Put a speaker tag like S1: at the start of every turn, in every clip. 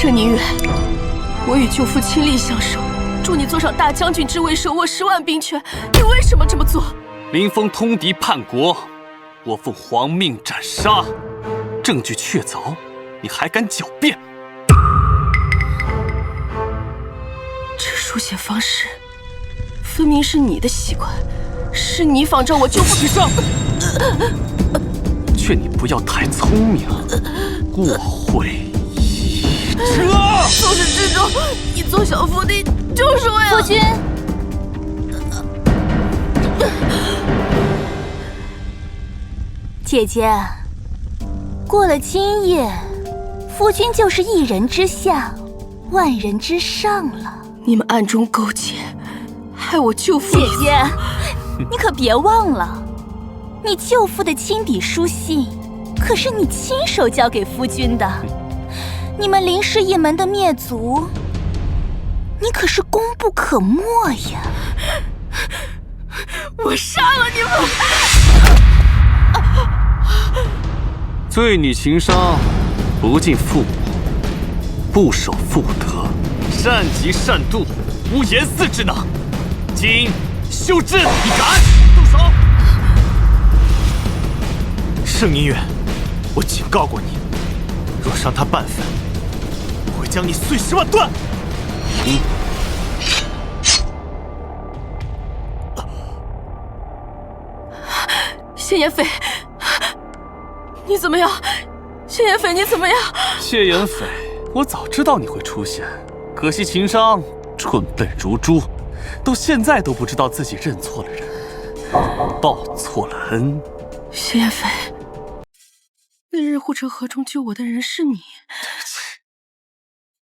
S1: 盛宁远，我与舅父倾力相守，助你坐上大将军之位，手握10万兵权，你为什么这么做？
S2: 林峰通敌叛国，我奉皇命斩杀，证据确凿，你还敢狡辩？
S1: 这书写方式，分明是你的习惯，是你仿照我舅父。
S2: 起上！劝你不要太聪明，过会已遮。
S1: 从始至终，你做小伏地就是为了。
S3: 夫君。姐姐，过了今夜，夫君就是一人之下，万人之上了。
S1: 你们暗中勾结，害我舅父。
S3: 姐姐，你可别忘了，你舅父的亲笔书信，可是你亲手交给夫君的。你们林氏一门的灭族，你可是功不可没呀！
S1: 我杀了你们！
S2: 罪你情伤，不敬父母，不守妇德，善极善妒，无言嗣之能。今休之！你敢动手？
S4: 盛宁远，我警告过你，若伤他半分，我会将你碎尸万段。
S1: 谢妍斐，你怎么样？谢妍斐，你怎么样？
S2: 谢妍斐，我早知道你会出现，可惜情商蠢笨如猪，到现在都不知道自己认错了人，报错了恩。
S1: 谢妍斐，那日护城河中救我的人是你。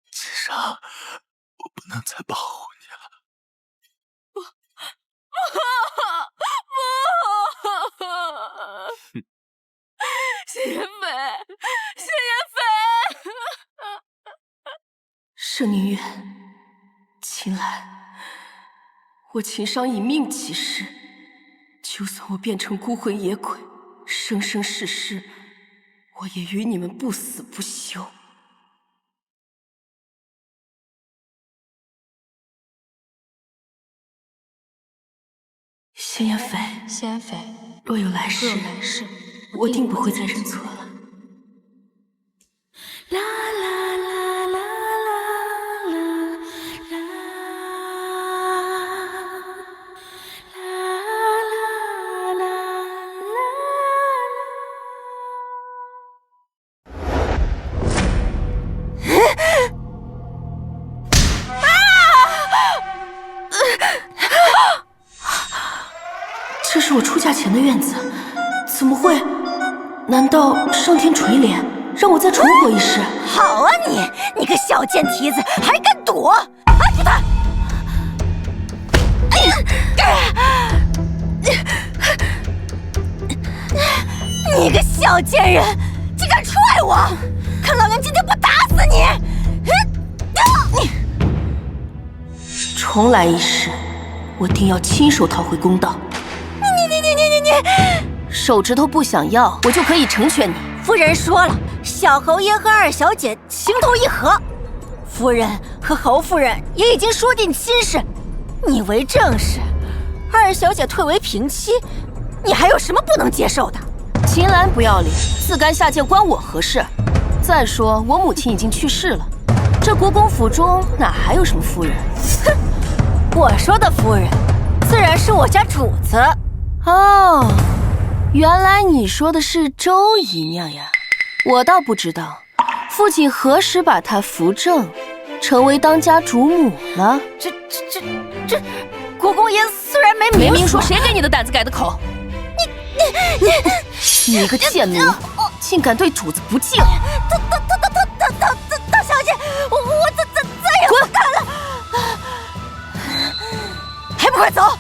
S4: 秦商，我不能再保护你了。
S1: 谢妍斐，谢妍斐！盛宁远，秦岚，我秦商以命起誓，就算我变成孤魂野鬼，生生世世，我也与你们不死不休。谢妍斐，
S5: 谢妍斐，
S1: 若有来世，我定不会再认错了。啦啦啦啦啦啦啦啦这是我出嫁前的院子，怎么会？难道上天垂怜，让我再重活一世？
S3: 好啊你个小贱蹄子，还敢躲！按住他！你个小贱人，竟敢踹我！看老娘今天不打死你！
S1: 重来一世，我定要亲手讨回公道。
S3: 你！
S1: 手指头不想要，我就可以成全你。
S3: 夫人说了，小侯爷和二小姐情投意合，夫人和侯夫人也已经说定亲事，你为正室，二小姐退为平妻，你还有什么不能接受的？
S1: 秦岚不要脸，自甘下贱关我何事？再说我母亲已经去世了，这国公府中哪还有什么夫人？
S3: 哼，我说的夫人，自然是我家主子。
S1: 哦，原来你说的是周姨娘呀，我倒不知道，父亲何时把她扶正，成为当家主母了？
S3: 这，国公爷虽然没
S1: 明说，谁给你的胆子改的口？你一个贱奴，竟敢对主子不敬！
S3: 大小姐，我再也不敢了，还不快走！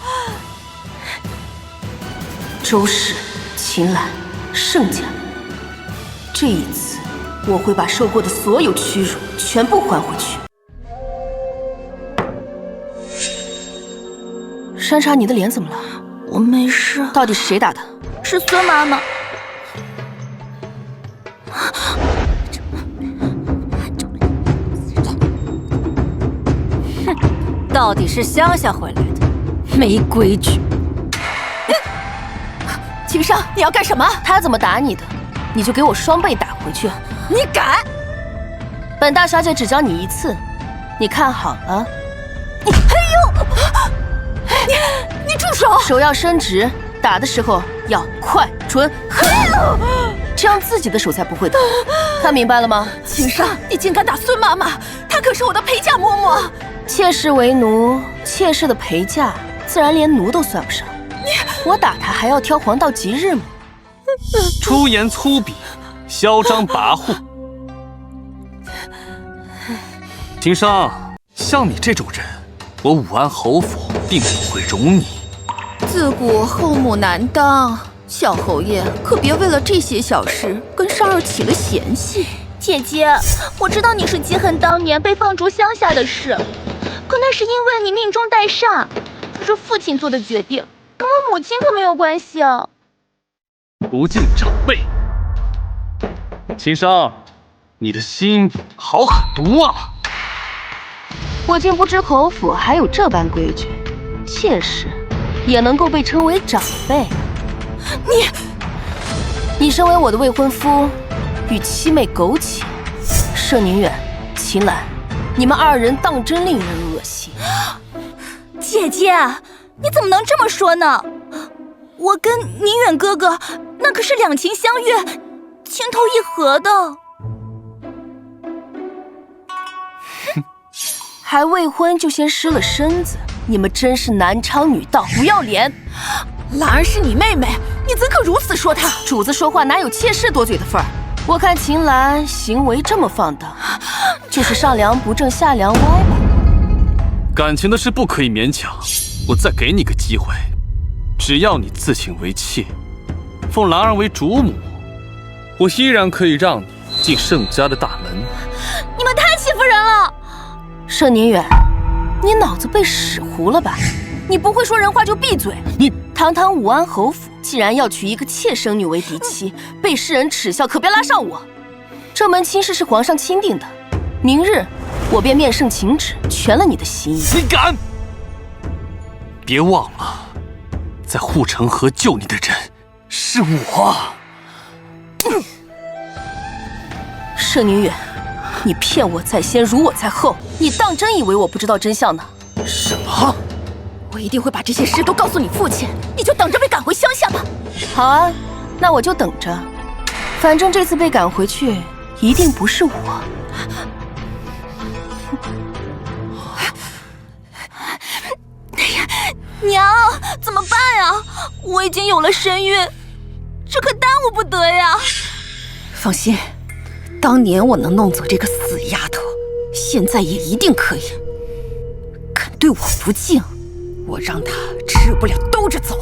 S1: 周氏、秦岚、盛家，这一次我会把受过的所有屈辱全部还回去。山茶，你的脸怎么了？
S3: 我没事。
S1: 到底是谁打的？
S3: 是孙妈妈。
S5: 到底是乡下回来的，没规矩。
S1: 秦商，你要干什么？他怎么打你的，你就给我双倍打回去。
S5: 你敢？
S1: 本大小姐只教你一次，你看好了。
S5: 你住手！
S1: 手要伸直，打的时候要快准狠，这样自己的手才不会疼。看明白了吗？
S5: 秦商，你竟敢打孙妈妈，她可是我的陪嫁嬷嬷。
S1: 妾室为奴，妾室的陪嫁自然连奴都算不上。我打他还要挑黄道吉日吗？
S2: 出言粗鄙，嚣张跋扈。秦商，像你这种人，我武安侯府并不会容你。
S5: 自古后母难当，小侯爷可别为了这些小事跟商儿起了嫌隙。
S3: 姐姐，我知道你是记恨当年被放逐乡下的事，可那是因为你命中带煞，这是父亲做的决定，跟我母亲可没有关系啊。
S2: 不敬长辈。秦商，你的心好狠毒啊！
S1: 我竟不知侯府还有这般规矩，妾室也能够被称为长辈。你身为我的未婚夫，与七妹苟且，盛宁远、秦岚，你们二人当真令人恶心。
S3: 姐姐，你怎么能这么说呢？我跟宁远哥哥那可是两情相悦、情投意合的。
S1: 还未婚就先失了身子，你们真是男娼女盗，不要脸！
S5: 兰儿是你妹妹，你怎可如此说她？
S1: 主子说话哪有妾室多嘴的份儿？我看秦岚行为这么放荡，就是上梁不正下梁歪吧。
S2: 感情的事不可以勉强，我再给你个机会，只要你自请为妾，奉兰儿为主母，我依然可以让你进盛家的大门。
S3: 你们太欺负人了！
S1: 盛宁远，你脑子被屎糊了吧？你不会说人话就闭嘴！
S2: 你
S1: 堂堂武安侯府，既然要娶一个妾生女为嫡妻，被世人耻笑，可别拉上我。这门亲事是皇上钦定的，明日我便面圣请旨，全了你的心意。
S2: 你敢！别忘了，在护城河救你的人是我。
S1: 盛宁远，你骗我在先，辱我在后，你当真以为我不知道真相呢？
S2: 什么？
S5: 我一定会把这些事都告诉你父亲，你就等着被赶回乡下吧。
S1: 好啊，那我就等着。反正这次被赶回去，一定不是我。
S3: 娘，怎么办呀？我已经有了身孕，这可耽误不得呀。
S5: 放心，当年我能弄走这个死丫头，现在也一定可以。敢对我不敬，我让她吃不了兜着走。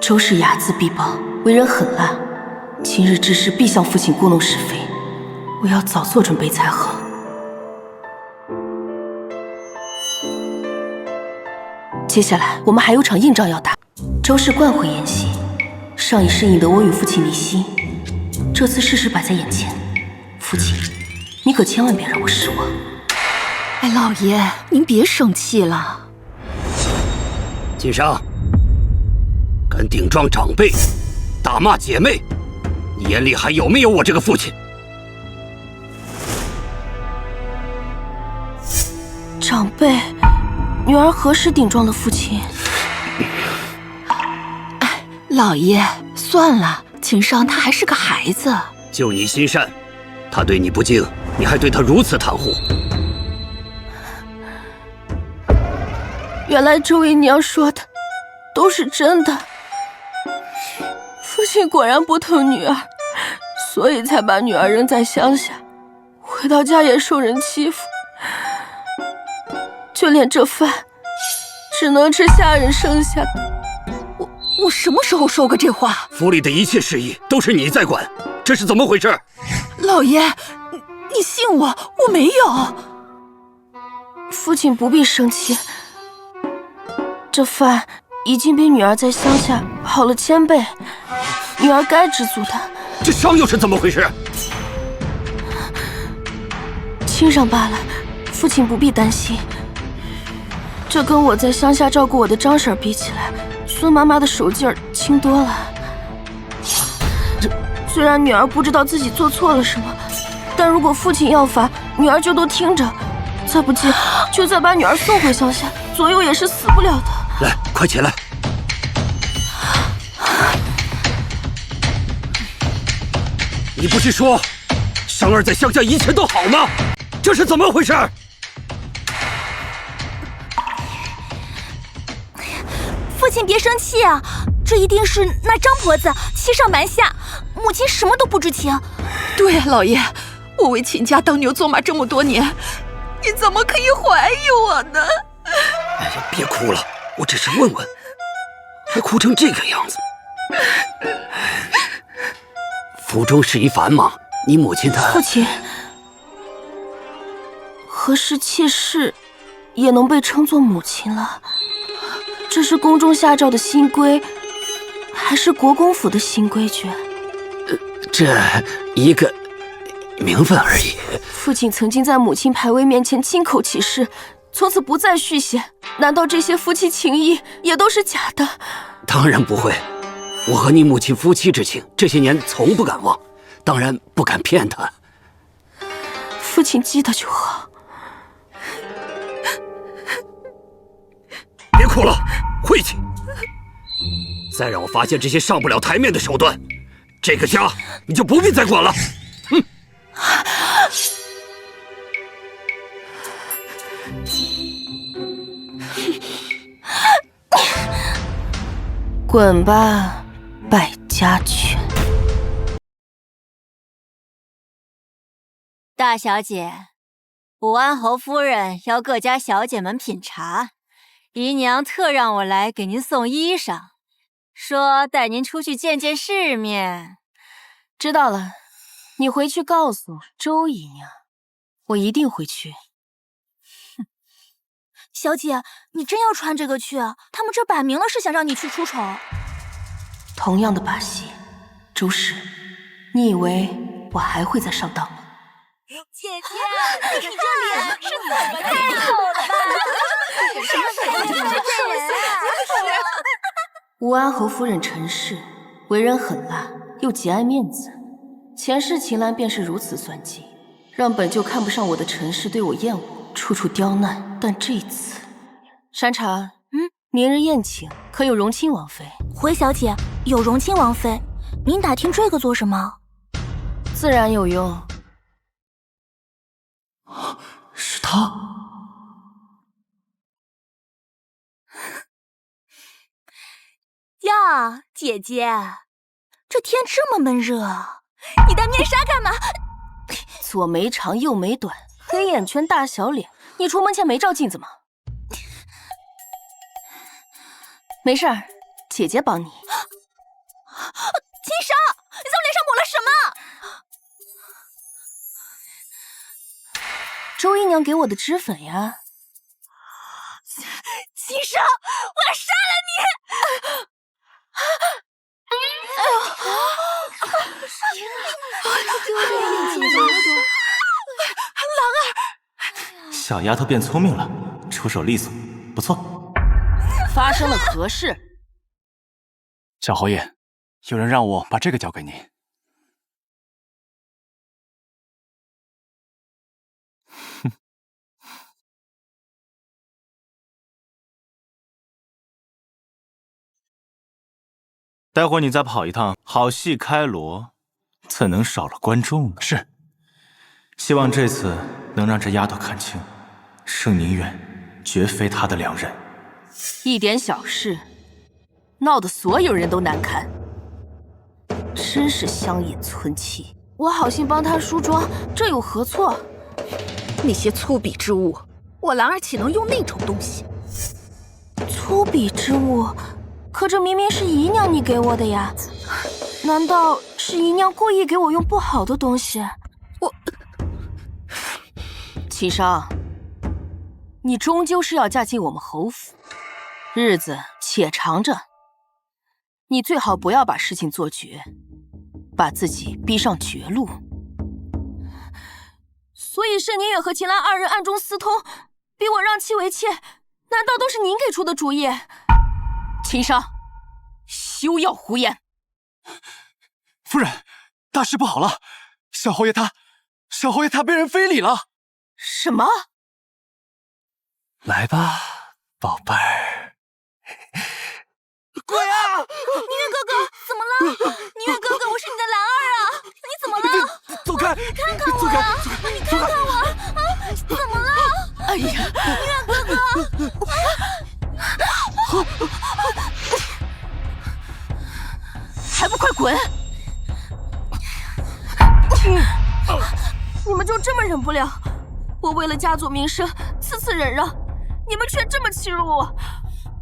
S1: 周氏睚眦必报，为人狠辣，今日之事必向父亲故弄是非，我要早做准备才好。接下来我们还有场硬仗要打。周氏惯会演戏，上一世引得我与父亲离心，这次事实摆在眼前，父亲，你可千万别让我失望。
S5: 哎，老爷，您别生气了。
S6: 晋商，敢顶撞长辈，打骂姐妹，你眼里还有没有我这个父亲？
S1: 长辈，女儿何时顶撞了父亲？
S5: 老爷，算了，秦商他还是个孩子。
S6: 就你心善，他对你不敬，你还对他如此袒护。
S1: 原来周姨娘说的都是真的，父亲果然不疼女儿，所以才把女儿扔在乡下，回到家也受人欺负，就连这饭只能吃下人剩下的。
S5: 我什么时候说过这话？
S6: 府里的一切事宜都是你在管，这是怎么回事？
S5: 老爷，你信我，我没有。
S1: 父亲不必生气，这饭已经比女儿在乡下好了1000倍，女儿该知足的。
S6: 这伤又是怎么回事？
S1: 轻伤罢了，父亲不必担心。这跟我在乡下照顾我的张婶比起来，孙妈妈的手劲儿轻多了。虽然女儿不知道自己做错了什么，但如果父亲要罚，女儿就都听着。再不济，就再把女儿送回乡下，左右也是死不了的。
S6: 来，快起来！你不是说生儿在乡下一切都好吗？这是怎么回事？
S3: 父亲别生气啊，这一定是那张婆子欺上瞒下，母亲什么都不知情。
S5: 对呀，老爷，我为秦家当牛做马这么多年，你怎么可以怀疑我呢？
S6: 哎呀，别哭了，我只是问问，还哭成这个样子。府中事宜繁忙，你母亲她……
S1: 父亲，何时妾室也能被称作母亲了？这是宫中下诏的新规，还是国公府的新规矩？
S6: 这一个名分而已。
S1: 父亲曾经在母亲牌位面前亲口起誓，从此不再续弦。难道这些夫妻情谊也都是假的？
S6: 当然不会，我和你母亲夫妻之情，这些年从不敢忘，当然不敢骗她。
S1: 父亲记得就好。
S6: 别哭了，晦气！再让我发现这些上不了台面的手段，这个家你就不必再管了。哼！
S1: 滚吧，败家犬！
S7: 大小姐，武安侯夫人邀各家小姐们品茶，姨娘特让我来给您送衣裳，说带您出去见见世面。
S1: 知道了，你回去告诉周姨娘，我一定会去。
S3: 小姐，你真要穿这个去？他们这摆明了是想让你去出丑。
S1: 同样的把戏，周氏，你以为我还会再上当吗？
S3: 姐姐，你这脸是怎么太丑了吧？什么时候就这人啊？
S1: 武安侯夫人陈氏为人狠辣，又极爱面子。前世秦岚便是如此算计，让本就看不上我的陈氏对我厌恶，处处刁难。但这次，山茶，明日宴请可有荣亲王妃？
S3: 回小姐，有荣亲王妃，您打听这个做什么？
S1: 自然有用。
S4: 是他。
S3: 呀，姐姐，这天这么闷热，你戴面纱干嘛？
S1: 左眉长右眉短，黑眼圈大小脸，你出门前没照镜子吗？没事儿，姐姐帮你。秦
S3: 商，你在我脸上抹了什么？
S1: 周姨娘给我的脂粉呀。
S3: 秦商，我要杀了你！
S4: 小丫头变聪明了，出手利索，不错。
S1: 发生了何事？
S8: 小侯爷，有人让我把这个交给您。
S4: 哼。待会儿你再跑一趟，好戏开锣，怎能少了观众呢？
S8: 是。
S4: 希望这次能让这丫头看清，盛宁远绝非她的良人。
S1: 一点小事，闹得所有人都难堪，真是乡野村戚。我好心帮他梳妆，这有何错？
S5: 那些粗鄙之物，我兰儿岂能用那种东西？
S1: 粗鄙之物？可这明明是姨娘你给我的呀，难道是姨娘故意给我用不好的东西？秦商，你终究是要嫁进我们侯府，日子且长着。你最好不要把事情做绝，把自己逼上绝路。所以盛宁远和秦岚二人暗中私通，逼我让妻为妾，难道都是您给出的主意？秦商，休要胡言！
S8: 夫人，大事不好了！小侯爷他被人非礼了！
S1: 什么？
S8: 来吧，宝贝儿。
S3: 鬼啊！宁远哥哥，怎么了？宁远哥哥，我是你的兰儿啊！你怎么了？
S8: 走开！
S3: 你看看我啊！你看看我啊！怎么了？
S1: 哎呀，
S3: 宁远哥哥！
S1: 还不快滚！你们就这么忍不了？我为了家族名声，次次忍让，你们却这么欺辱我，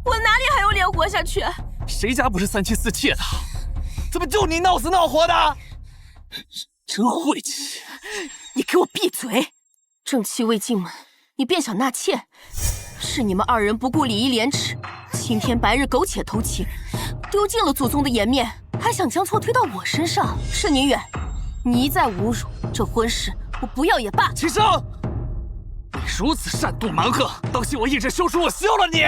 S1: 我哪里还有脸活下去？
S8: 谁家不是三妻四妾的？怎么就你闹死闹活的？
S1: 真晦气！你给我闭嘴！正妻未进门，你便想纳妾，是你们二人不顾礼义廉耻，青天白日苟且偷情，丢尽了祖宗的颜面，还想将错推到我身上。盛宁远，你一再侮辱，这婚事我不要也罢。
S8: 秦商，你如此擅妒蛮横，当心我一纸休书，我休了你！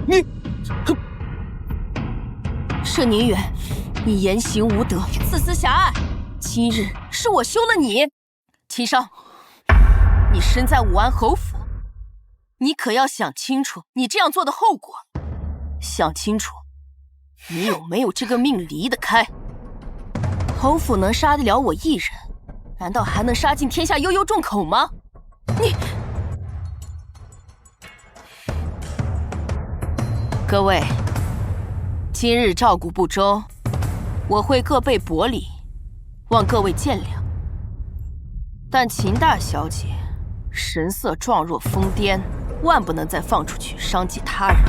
S8: 你，
S1: 盛宁远，你言行无德，自私狭隘。今日是我休了你。秦商，你身在武安侯府，你可要想清楚你这样做的后果。想清楚，你有没有这个命离得开？侯府能杀得了我一人，难道还能杀尽天下悠悠众口吗？你，各位，今日照顾不周，我会各备薄礼，望各位见谅。但秦大小姐神色状若疯癫，万不能再放出去伤及他人。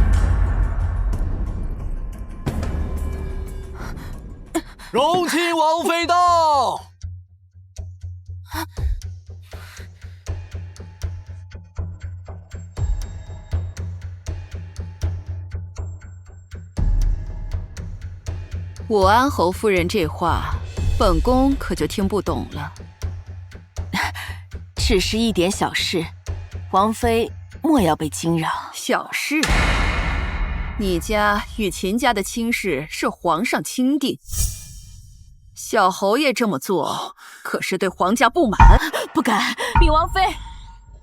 S8: 荣亲王妃到！
S5: 武安侯夫人这话，本宫可就听不懂了。
S1: 只是一点小事，王妃莫要被惊扰。
S5: 小事？你家与秦家的亲事是皇上钦定，小侯爷这么做，可是对皇家不满。
S1: 不敢，禀王妃，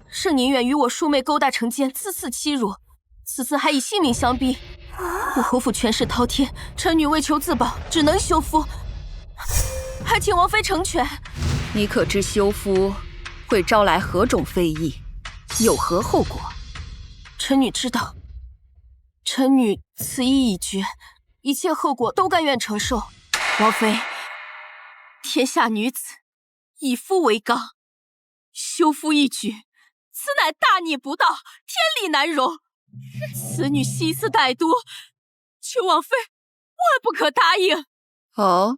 S1: 盛宁远与我叔妹勾搭成奸，次次欺辱，此次还以性命相逼。我侯府权势滔天，臣女为求自保，只能休夫，还请王妃成全。
S5: 你可知休夫会招来何种非议，有何后果？
S1: 臣女知道，臣女此意已决，一切后果都甘愿承受。王妃，天下女子以夫为纲，休夫一举，此乃大逆不道，天理难容。此女心思歹毒，求王妃万不可答应。
S5: 哦，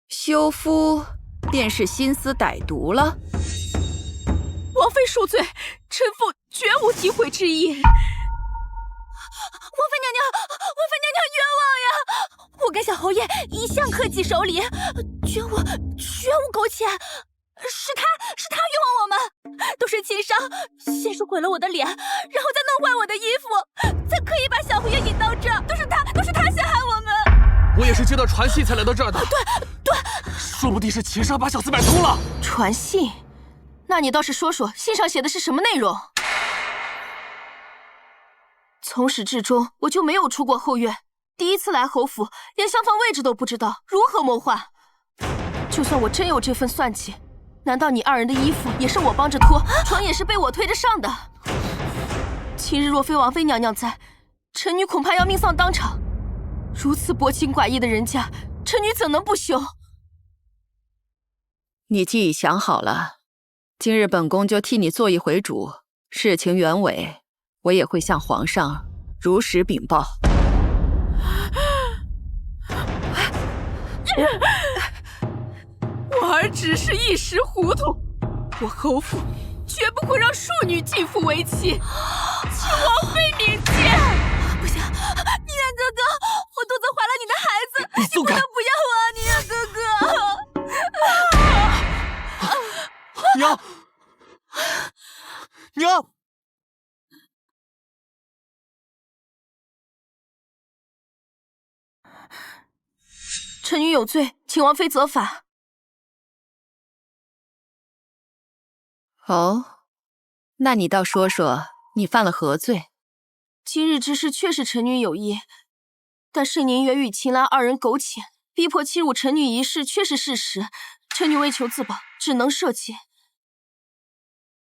S5: 休夫便是心思歹毒了？
S1: 王妃恕罪，臣妇绝无诋毁之意。王妃娘娘冤枉呀！我跟小侯爷一向克己守礼，绝无苟且。是他冤枉我们，都是秦商先是毁了我的脸，然后再弄坏我的衣服，再刻意把小侯爷引到这儿，都是他陷害我们。
S8: 我也是接到传信才来到这儿的。
S1: 对，
S8: 说不定是秦商把小四买通了。
S1: 传信？那你倒是说说，信上写的是什么内容？从始至终我就没有出过后院，第一次来侯府，连厢房位置都不知道，如何谋划？就算我真有这份算计，难道你二人的衣服也是我帮着脱，床也是被我推着上的？今日若非王妃娘娘在，臣女恐怕要命丧当场。如此薄情寡义的人家，臣女怎能不休？
S5: 你既已想好了，今日本宫就替你做一回主，事情原委我也会向皇上如实禀报。
S1: 我儿只是一时糊涂，我侯府绝不会让庶女进府为妻，请王妃明鉴。不行，宁远哥哥，我肚子怀了你的孩子，你不能不要我啊，宁远哥哥。
S4: 娘，娘。
S1: 臣女有罪，请王妃责罚。
S5: 哦，那你倒说说，你犯了何罪？
S1: 今日之事确是臣女有意，但盛宁远与秦岚二人苟且，逼迫欺辱臣女一事却是事实。臣女为求自保，只能赦解。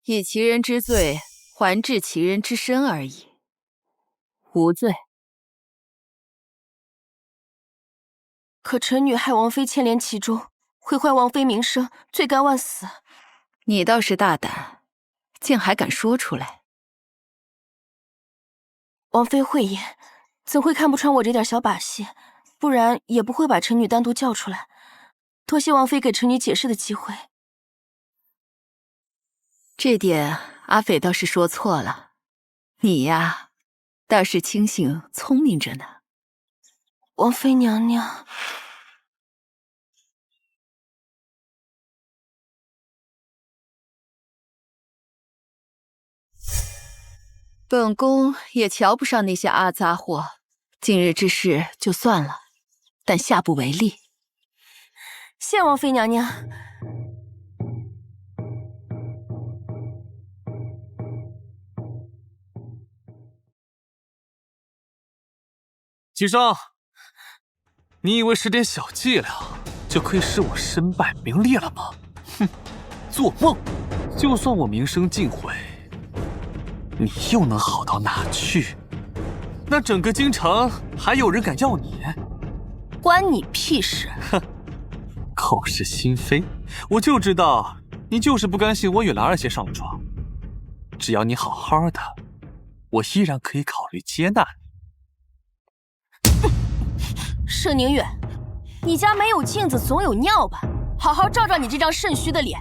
S5: 以其人之罪还治其人之身而已，无罪。
S1: 可臣女害王妃牵连其中，毁坏王妃名声，罪该万死。
S5: 你倒是大胆，竟还敢说出来。
S1: 王妃慧眼，怎会看不穿我这点小把戏？不然也不会把臣女单独叫出来。多谢王妃给臣女解释的机会。
S5: 这点阿斐倒是说错了，你呀，倒是清醒聪明着呢。
S1: 王妃娘娘。
S5: 本宫也瞧不上那些阿杂货，今日之事就算了，但下不为例。
S1: 谢王妃娘娘。
S2: 姬商，你以为使点小伎俩就可以使我身败名裂了吗？哼，做梦！就算我名声尽毁，你又能好到哪去？那整个京城还有人敢要你？
S1: 关你屁事！
S2: 哼，口是心非，我就知道你就是不甘心我与兰儿姐上了床。只要你好好的，我依然可以考虑接纳你。
S1: 盛宁远，你家没有镜子总有尿吧？好好照照你这张肾虚的脸，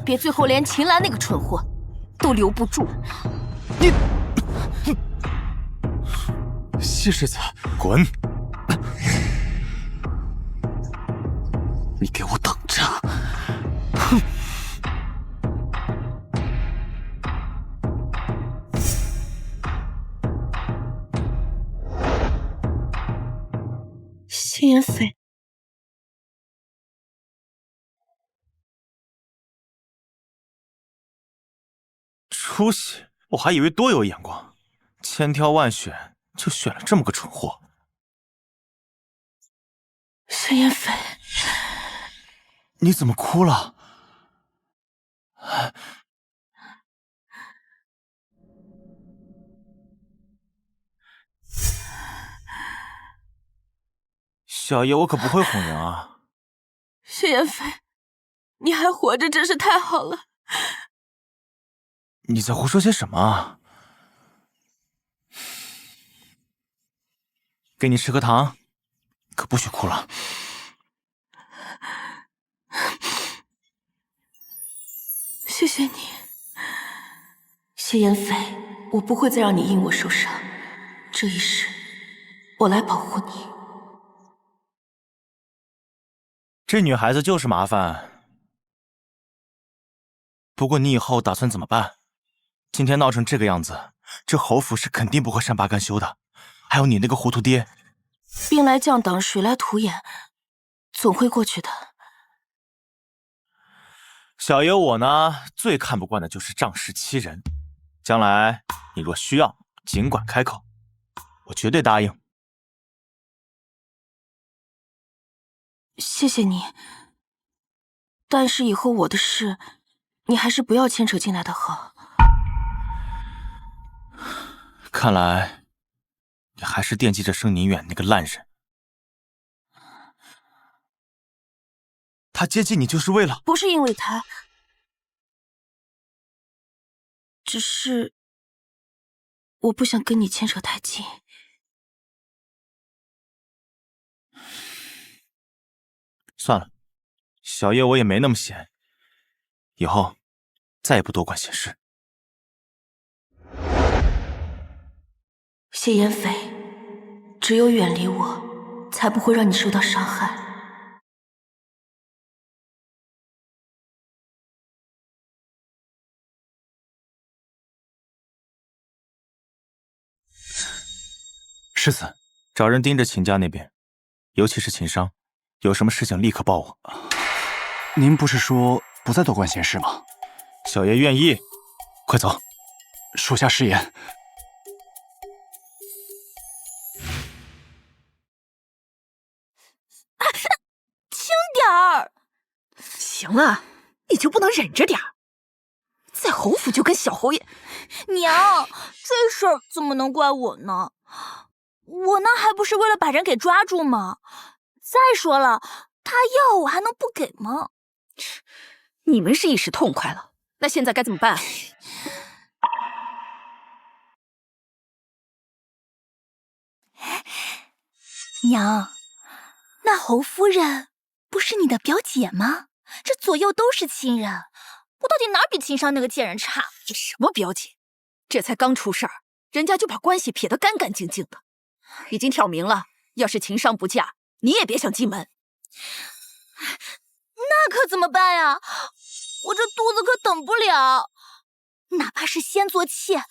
S1: 别最后连秦岚那个蠢货都留不住。
S2: 你，西世子，
S4: 滚！
S2: 你给我等着！哼！
S1: 谢妍妃，
S4: 出息！我还以为多有眼光，千挑万选就选了这么个蠢货。
S1: 谢妍妃，
S4: 你怎么哭了？小爷我可不会哄人啊。
S1: 谢妍妃，你还活着真是太好了。
S4: 你在胡说些什么啊？给你吃颗糖，可不许哭了。
S1: 谢谢你，谢妍妃，我不会再让你因我受伤。这一世，我来保护你。
S4: 这女孩子就是麻烦。不过你以后打算怎么办？今天闹成这个样子，这侯府是肯定不会善罢甘休的。还有你那个糊涂爹，
S1: 兵来将挡，水来土掩，总会过去的。
S4: 小爷我呢，最看不惯的就是仗势欺人。将来你若需要，尽管开口，我绝对答应。
S1: 谢谢你，但是以后我的事，你还是不要牵扯进来的好。
S4: 看来你还是惦记着盛宁远那个烂人。他接近你就是为了……
S1: 不是因为他，只是我不想跟你牵扯太近。
S4: 算了，小爷我也没那么闲。以后再也不多管闲事。
S1: 谢妍斐，只有远离我，才不会让你受到伤害。
S4: 世子，找人盯着秦家那边，尤其是秦商，有什么事情立刻报我。
S8: 您不是说不再多管闲事吗？
S4: 小爷愿意，快走。
S8: 属下失言。
S3: 轻点儿！
S5: 行了，你就不能忍着点儿？在侯府就跟小侯爷……
S3: 娘，这事儿怎么能怪我呢？我那还不是为了把人给抓住吗？再说了，他要我还能不给吗？
S5: 你们是一时痛快了，那现在该怎么办？
S3: 娘，那侯夫人不是你的表姐吗？这左右都是亲人，我到底哪儿比秦商那个贱人差？
S5: 这什么表姐？这才刚出事儿，人家就把关系撇得干干净净的，已经挑明了，要是秦商不嫁，你也别想进门。
S3: 那可怎么办呀？我这肚子可等不了。哪怕是先做妾，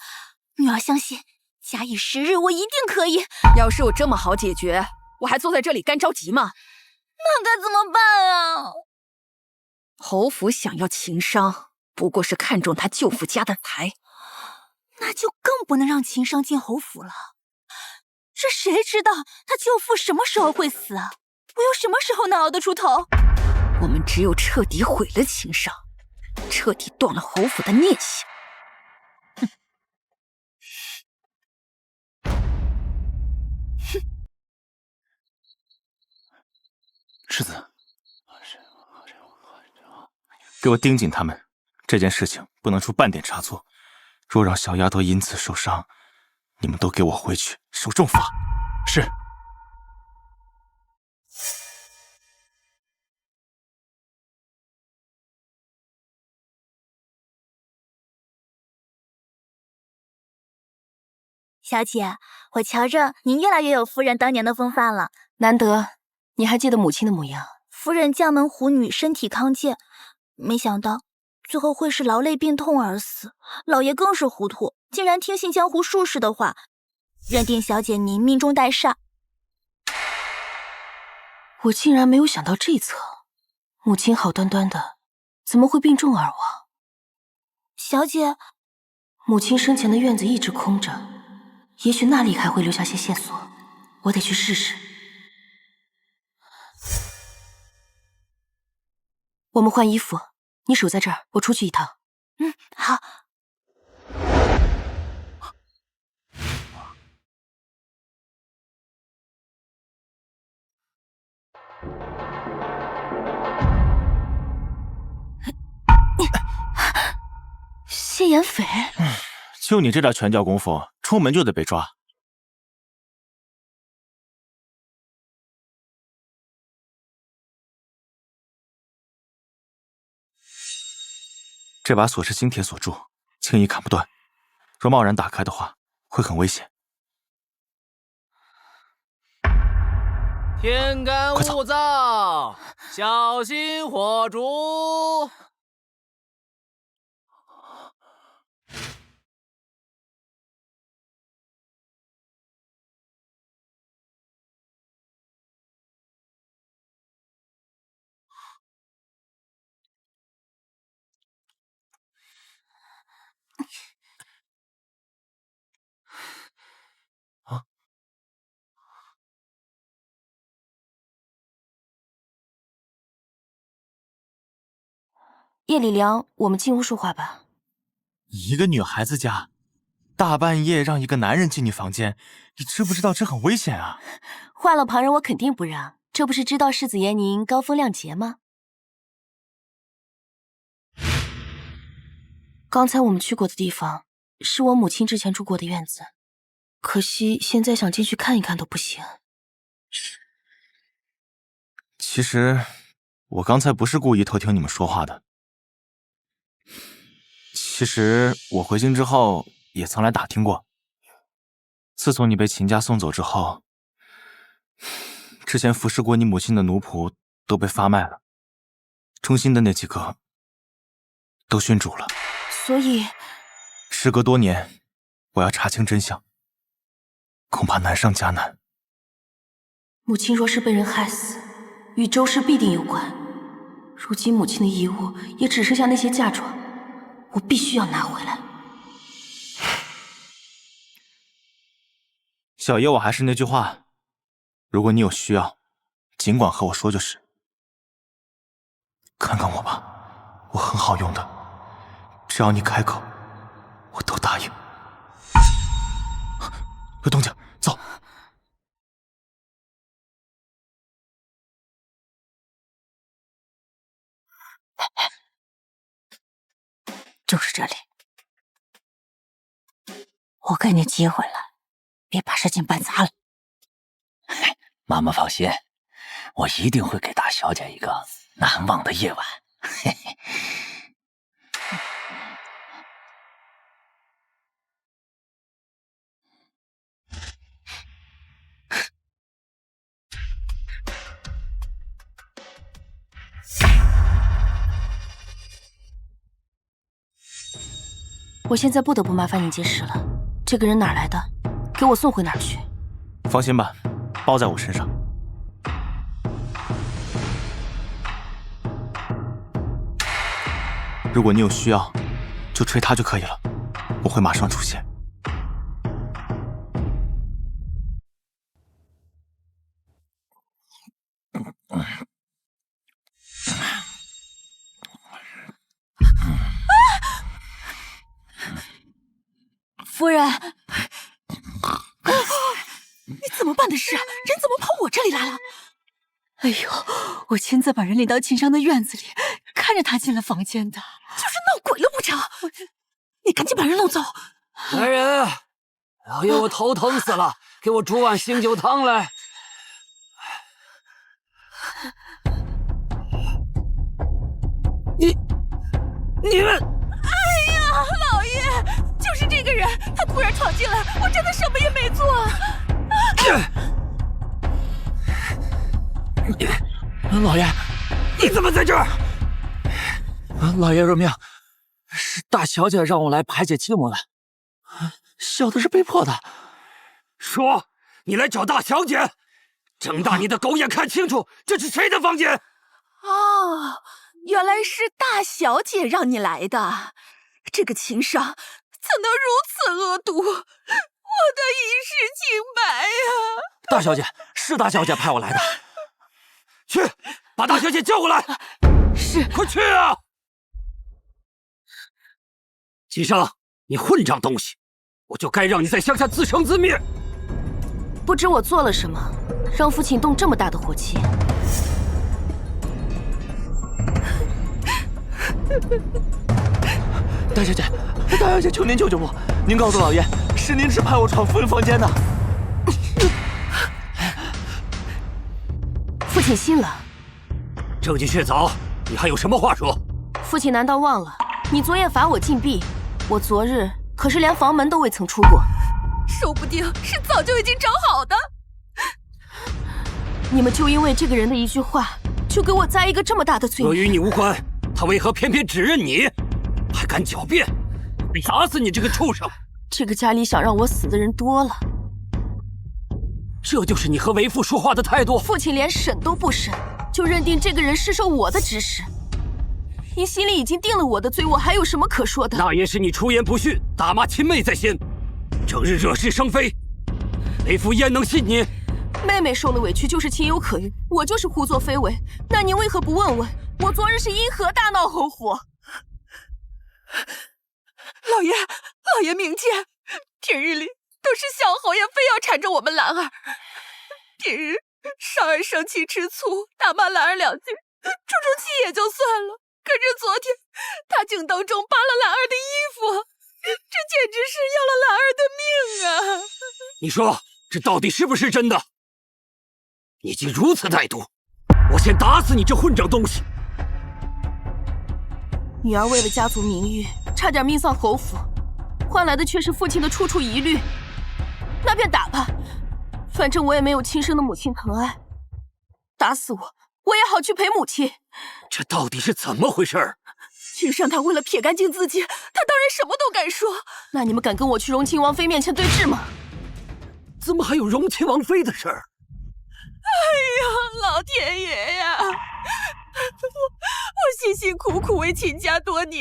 S3: 女儿相信，假以时日，我一定可以。
S5: 要是我这么好解决，我还坐在这里干着急吗？
S3: 那该怎么办啊？
S5: 侯府想要秦商，不过是看中他舅父家的财，
S3: 那就更不能让秦商进侯府了。这谁知道他舅父什么时候会死啊？我又什么时候能熬得出头？
S5: 我们只有彻底毁了秦商，彻底断了侯府的念想。
S4: 世子，给我盯紧他们，这件事情不能出半点差错。若让小丫头因此受伤，你们都给我回去受重罚。是。
S3: 小姐，我瞧着您越来越有夫人当年的风范了。
S1: 难得，你还记得母亲的模样。
S3: 夫人将门虎女，身体康健，没想到最后会是劳累病痛而死。老爷更是糊涂，竟然听信江湖术士的话，认定小姐您命中带煞。
S1: 我竟然没有想到这一层，母亲好端端的，怎么会病重而亡？
S3: 小姐，
S1: 母亲生前的院子一直空着，也许那里还会留下些线索，我得去试试。我们换衣服，你守在这儿，我出去一趟。
S3: 好。
S1: 谢妍斐，
S4: 就你这点拳脚功夫，出门就得被抓。这把锁是金铁锁铸，轻易砍不断。若贸然打开的话，会很危险。
S2: 天干物燥，小心火烛。
S1: 叶礼良，我们进屋说话吧。
S4: 一个女孩子家，大半夜让一个男人进你房间，你知不知道这很危险啊？
S1: 换了旁人，我肯定不让。这不是知道世子爷您高风亮节吗？刚才我们去过的地方，是我母亲之前住过的院子，可惜现在想进去看一看都不行。
S4: 其实，我刚才不是故意偷听你们说话的。其实我回京之后也曾来打听过。自从你被秦家送走之后，之前服侍过你母亲的奴仆都被发卖了，忠心的那几个都殉主了。
S1: 所以，
S4: 时隔多年，我要查清真相，恐怕难上加难。
S1: 母亲若是被人害死，与周氏必定有关。如今母亲的遗物也只剩下那些嫁妆，我必须要拿回来。
S4: 小爷，我还是那句话，如果你有需要，尽管和我说就是。看看我吧，我很好用的，只要你开口，我都答应。有动静，走。
S3: 就是这里，我给你机会了，别把事情办砸了。
S9: 妈妈放心，我一定会给大小姐一个难忘的夜晚。嘿嘿。
S1: 我现在不得不麻烦你件事了，这个人哪来的？给我送回哪儿去？
S4: 放心吧，包在我身上。如果你有需要，就吹他就可以了，我会马上出现。
S3: 夫人，你怎么办的事？人怎么跑我这里来了？哎呦，我亲自把人领到秦商的院子里，看着他进了房间的，就是闹鬼了不成？你赶紧把人弄走！
S6: 来人，老爷我头疼死了，给我煮碗醒酒汤来。你们！
S3: 哎呀，老爷，就是这个人，他突然闯进来，我真的什么也没做。
S9: 老爷，
S6: 你怎么在这儿？
S9: 老爷饶命，是大小姐让我来排解寂寞的，小的是被迫的。
S6: 说，你来找大小姐，睁大你的狗眼看清楚，这是谁的房间？
S3: 哦，原来是大小姐让你来的。这个秦商怎能如此恶毒？我的一世清白呀！
S9: 大小姐，是大小姐派我来的。
S6: 去，把大小姐叫过来。
S3: 是，
S6: 快去啊！秦商，你混账东西，我就该让你在乡下自生自灭。
S1: 不知我做了什么，让父亲动这么大的火气。
S9: 大小姐，大小姐，求您救救我！您告诉老爷，是您指派我闯夫人房间的。
S1: 父亲信了。
S6: 证据确凿，你还有什么话说？
S1: 父亲难道忘了，你昨夜罚我禁闭，我昨日可是连房门都未曾出过。
S3: 说不定是早就已经找好的。
S1: 你们就因为这个人的一句话，就给我栽一个这么大的罪孽。
S6: 这与你无关，他为何偏偏指认你？还敢狡辩！得打死你这个畜生！
S1: 这个家里想让我死的人多了。
S6: 这就是你和为父说话的态度？
S1: 父亲连审都不审，就认定这个人是受我的指使。您心里已经定了我的罪，我还有什么可说的？
S6: 那也是你出言不逊，大骂亲妹在先，整日惹是生非，为父焉能信你？
S1: 妹妹受了委屈就是情有可原，我就是胡作非为，那您为何不问问我昨日是因何大闹侯府？
S3: 老爷明鉴，平日里都是小侯爷非要缠着我们兰儿。平日少儿生气吃醋，打骂兰儿两句，出气也就算了。可是昨天他竟当众扒了兰儿的衣服，这简直是要了兰儿的命啊！
S6: 你说这到底是不是真的？你竟如此歹毒，我先打死你这混账东西！
S1: 女儿为了家族名誉，差点命丧侯府，换来的却是父亲的处处疑虑。那便打吧，反正我也没有亲生的母亲疼爱，打死我，我也好去陪母亲。
S6: 这到底是怎么回事？
S1: 君上他为了撇干净自己，他当然什么都敢说。那你们敢跟我去荣亲王妃面前对质吗？
S6: 怎么还有荣亲王妃的事儿？
S1: 哎呀，老天爷呀！我辛辛苦苦为秦家多年，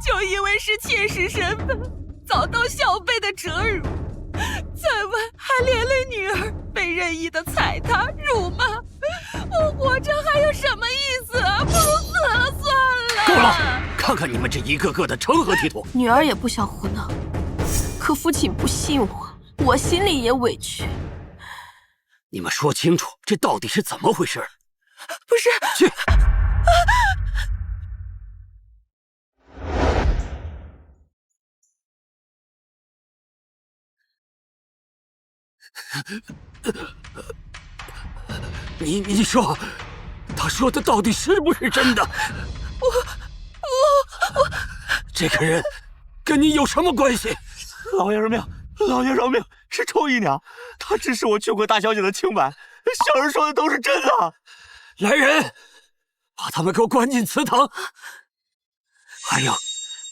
S1: 就因为是妾室身份，遭到小辈的折辱，在外还连累女儿被任意的踩踏辱骂，我活着还有什么意思啊？不如死了算了。
S6: 够了！看看你们这一个个的成何体统！
S1: 女儿也不想胡闹，可父亲不信我，我心里也委屈。
S6: 你们说清楚，这到底是怎么回事？
S1: 不是，
S6: 去。你说，他说的到底是不是真的？我，这个人跟你有什么关系？
S4: 老爷饶命！老爷饶命！是周姨娘，她指使我救过大小姐的清白，小人说的都是真的。
S6: 来人，把他们给我关进祠堂。还有，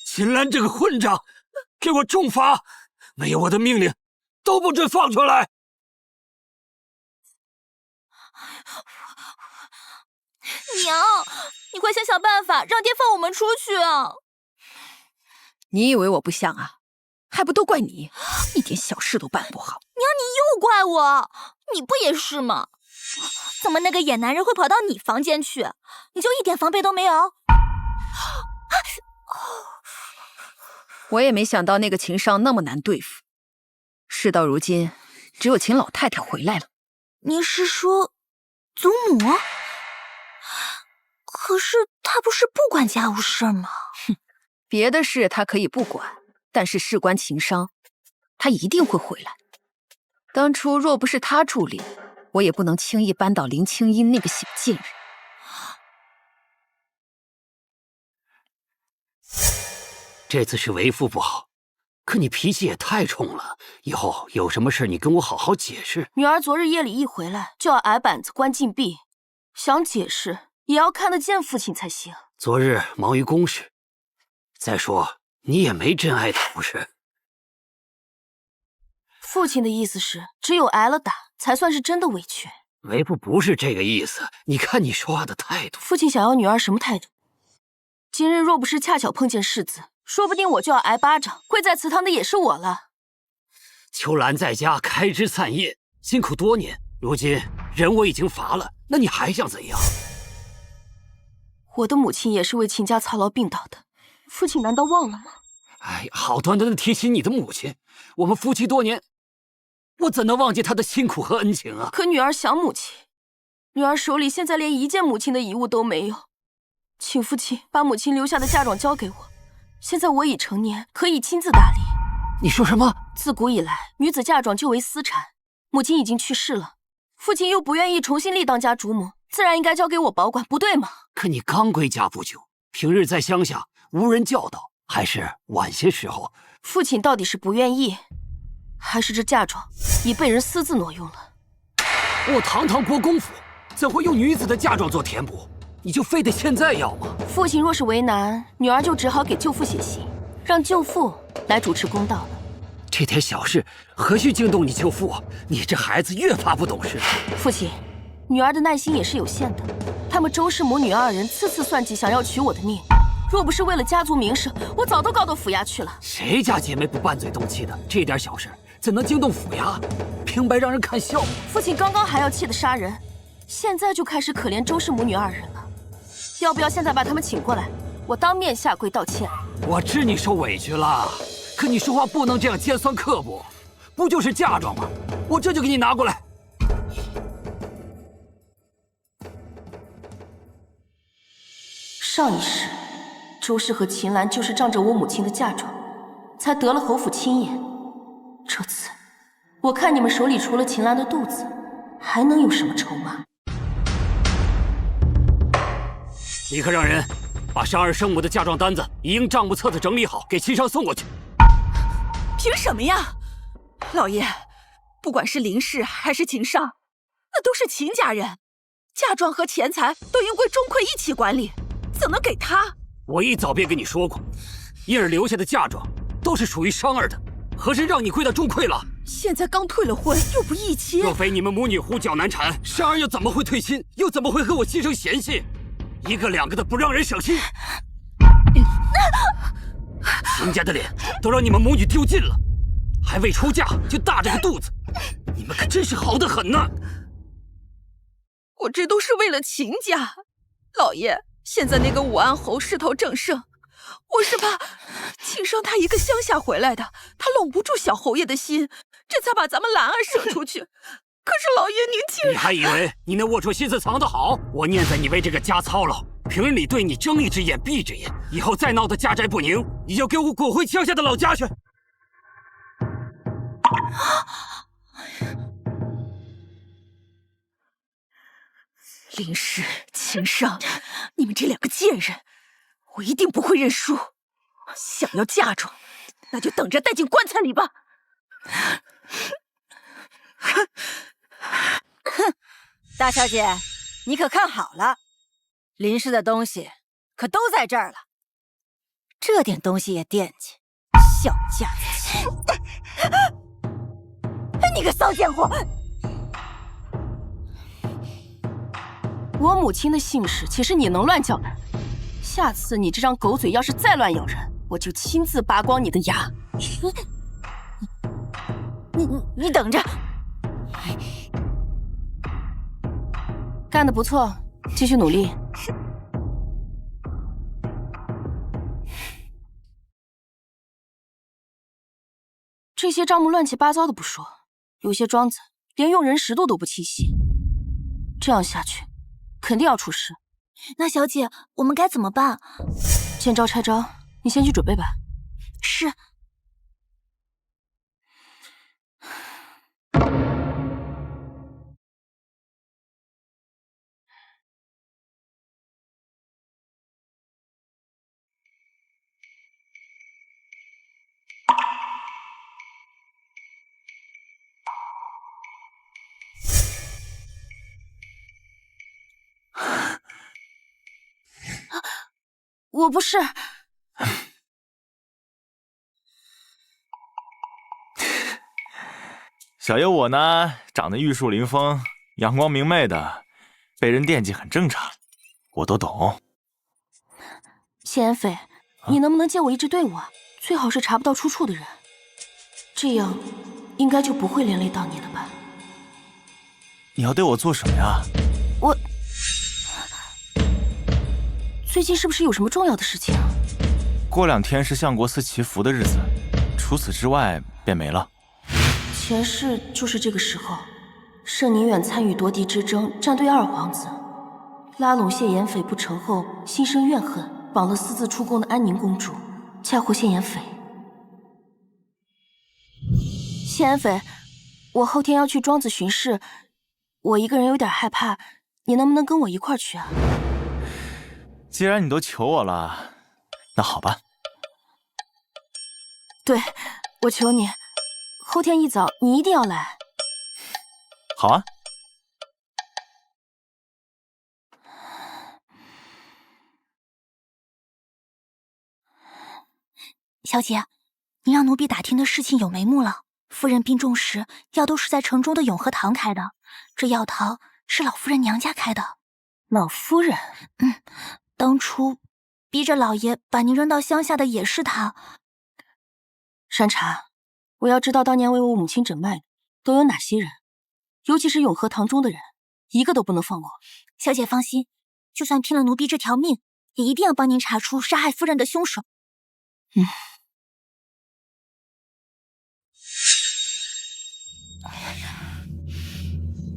S6: 秦岚这个混账，给我重罚！没有我的命令，都不准放出来。
S3: 娘，你快想想办法，让爹放我们出去啊！
S5: 你以为我不想啊？还不都怪你，一点小事都办不好。
S3: 娘，你又怪我，你不也是吗？怎么那个野男人会跑到你房间去？你就一点防备都没有？
S5: 我也没想到那个秦商那么难对付。事到如今，只有秦老太太回来了。
S3: 你是说祖母？可是她不是不管家务事吗？
S5: 哼，别的事她可以不管，但是事关秦商，她一定会回来。当初若不是她助力，我也不能轻易扳倒林清音那个小贱人。
S6: 这次是为父不好，可你脾气也太冲了。以后有什么事你跟我好好解释。
S1: 女儿昨日夜里一回来就要挨板子关禁闭，想解释也要看得见父亲才行。
S6: 昨日忙于公事，再说你也没真挨打不是？
S1: 父亲的意思是，只有挨了打才算是真的委屈。
S6: 为父不是这个意思，你看你说话的态度。
S1: 父亲想要女儿什么态度？今日若不是恰巧碰见世子，说不定我就要挨巴掌，跪在祠堂的也是我了。
S6: 秋兰在家开枝散叶，辛苦多年，如今人我已经伐了，那你还想怎样？
S1: 我的母亲也是为秦家操劳病倒的，父亲难道忘了吗？
S6: 哎，好端端的提起你的母亲，我们夫妻多年，我怎能忘记她的辛苦和恩情啊？
S1: 可女儿想母亲，女儿手里现在连一件母亲的遗物都没有，请父亲把母亲留下的嫁妆交给我。现在我已成年，可以亲自打理。
S6: 你说什么？
S1: 自古以来，女子嫁妆就为私产，母亲已经去世了，父亲又不愿意重新立当家主母，自然应该交给我保管，不对吗？
S6: 可你刚归家不久，平日在乡下无人教导，还是晚些时候。
S1: 父亲到底是不愿意，还是这嫁妆已被人私自挪用了？
S6: 我堂堂国公府，怎会用女子的嫁妆做填补？你就非得现在要吗？
S1: 父亲若是为难，女儿就只好给舅父写信，让舅父来主持公道了。
S6: 这点小事何须惊动你舅父啊？你这孩子越发不懂事。
S1: 父亲，女儿的耐心也是有限的。他们周氏母女二人次次算计，想要取我的命。若不是为了家族名声，我早都告到府衙去了。
S6: 谁家姐妹不拌嘴动气的？这点小事怎能惊动府衙？平白让人看笑。
S1: 父亲刚刚还要气得杀人，现在就开始可怜周氏母女二人了。要不要现在把他们请过来，我当面下跪道歉？
S6: 我知你受委屈了，可你说话不能这样尖酸刻薄。不就是嫁妆吗？我这就给你拿过来。
S1: 上一世，周氏和秦岚就是仗着我母亲的嫁妆，才得了侯府亲眼。这次，我看你们手里除了秦岚的肚子，还能有什么筹码？
S6: 立刻让人把伤儿生母的嫁妆单子一应账目册子整理好，给秦商送过去。
S5: 凭什么呀，老爷？不管是林氏还是秦商，那都是秦家人，嫁妆和钱财都应归钟馗一起管理，怎能给他？
S6: 我一早便跟你说过，燕儿留下的嫁妆都是属于商儿的，何时让你归到钟馗了？
S5: 现在刚退了婚，又不议亲，
S6: 若非你们母女胡搅难缠，商儿又怎么会退亲？又怎么会和我心生嫌隙？一个两个的不让人省心，秦家的脸都让你们母女丢尽了，还未出嫁就大着个肚子，你们可真是好得很呐！
S5: 我这都是为了秦家，老爷。现在那个武安侯势头正盛，我是怕秦商他一个乡下回来的，他拢不住小侯爷的心，这才把咱们兰儿生出去。可是老爷您竟然……
S6: 你还以为你那龌龊心思藏得好？我念在你为这个家操劳，平日里对你睁一只眼闭一只眼，以后再闹得家宅不宁，你就给我滚回乡下的老家去！
S5: 林氏、秦商，你们这两个贱人，我一定不会认输。想要嫁妆，那就等着带进棺材里吧。
S7: 哼，大小姐，你可看好了，林氏的东西可都在这儿了，这点东西也惦记，小家子气！你个骚贱货！
S1: 我母亲的姓氏岂是你能乱叫的？下次你这张狗嘴要是再乱咬人，我就亲自拔光你的牙！
S7: 你等着！
S1: 干得不错，继续努力。这些账目乱七八糟的不说，有些庄子连用人10度都不清晰，这样下去肯定要出事。
S3: 那小姐，我们该怎么办？
S1: 见招拆招，你先去准备吧。
S3: 是。
S1: 我不是。
S4: 小爷我呢，长得玉树临风，阳光明媚的，被人惦记很正常，我都懂。
S1: 谢妍斐，你能不能借我一支队伍啊？最好是查不到出处的人，这样应该就不会连累到你了吧？
S4: 你要对我做什么呀？
S1: 我最近是不是有什么重要的事情？
S4: 过2天是相国寺祈福的日子，除此之外便没了。
S1: 前世就是这个时候，盛宁远参与夺嫡之争，站队2皇子，拉拢谢妍斐不成后，心生怨恨，绑了私自出宫的安宁公主，嫁祸谢妍斐。谢妍斐，我后天要去庄子巡视，我一个人有点害怕，你能不能跟我一块去啊？
S4: 既然你都求我了，那好吧。
S1: 对，我求你，后天一早你一定要来。
S4: 好啊。
S3: 小姐，您让奴婢打听的事情有眉目了。夫人病重时，药都是在城中的永和堂开的，这药堂是老夫人娘家开的。
S1: 老夫人？
S3: 当初逼着老爷把您扔到乡下的也是她。
S1: 山茶，我要知道当年为我母亲诊脉的都有哪些人，尤其是永和堂中的人，一个都不能放过。
S3: 小姐放心，就算拼了奴婢这条命，也一定要帮您查出杀害夫人的凶手。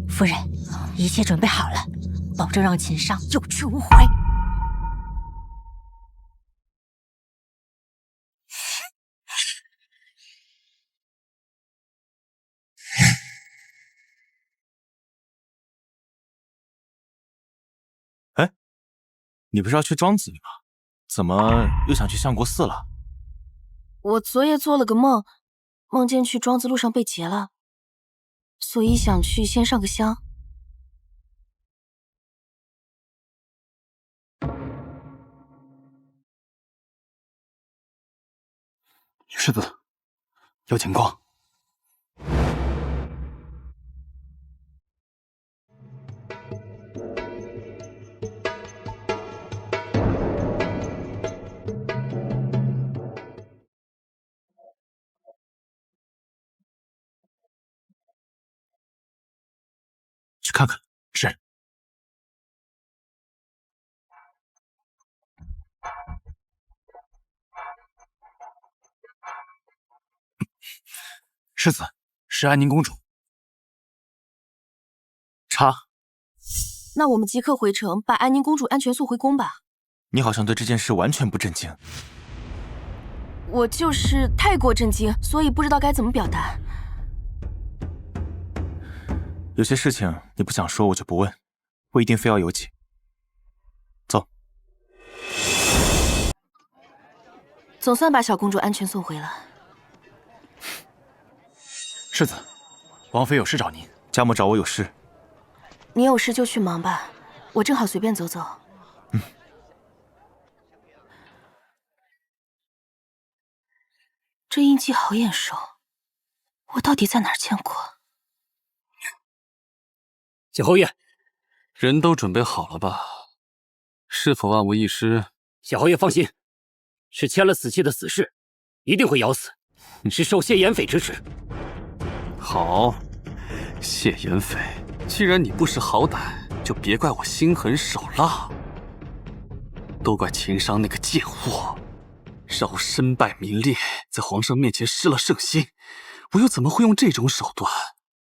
S7: 夫人，一切准备好了，保证让秦商有去无回。
S4: 哎，你不是要去庄子里吗？怎么又想去相国寺了？
S1: 我昨夜做了个梦，梦见去庄子路上被劫了，所以想去先上个香。
S8: 世子，有情况。
S4: 去看看。
S8: 是。世子，是安宁公主。
S4: 查。
S1: 那我们即刻回城，把安宁公主安全送回宫吧。
S4: 你好像对这件事完全不震惊。
S1: 我就是太过震惊，所以不知道该怎么表达。
S4: 有些事情你不想说，我就不问，不一定非要有几。走。
S1: 总算把小公主安全送回了。
S8: 世子，王妃有事找您。
S4: 家母找我有事。
S1: 你有事就去忙吧，我正好随便走走。这印记好眼熟，我到底在哪儿见过？
S6: 小侯爷，
S2: 人都准备好了吧？是否万无一失？
S6: 小侯爷放心，是签了死契的死士，一定会咬死，是受谢妍斐指使。
S2: 好，谢妍斐，既然你不识好歹，就别怪我心狠手辣，都怪秦商那个贱货，让我身败名裂，在皇上面前失了圣心，我又怎么会用这种手段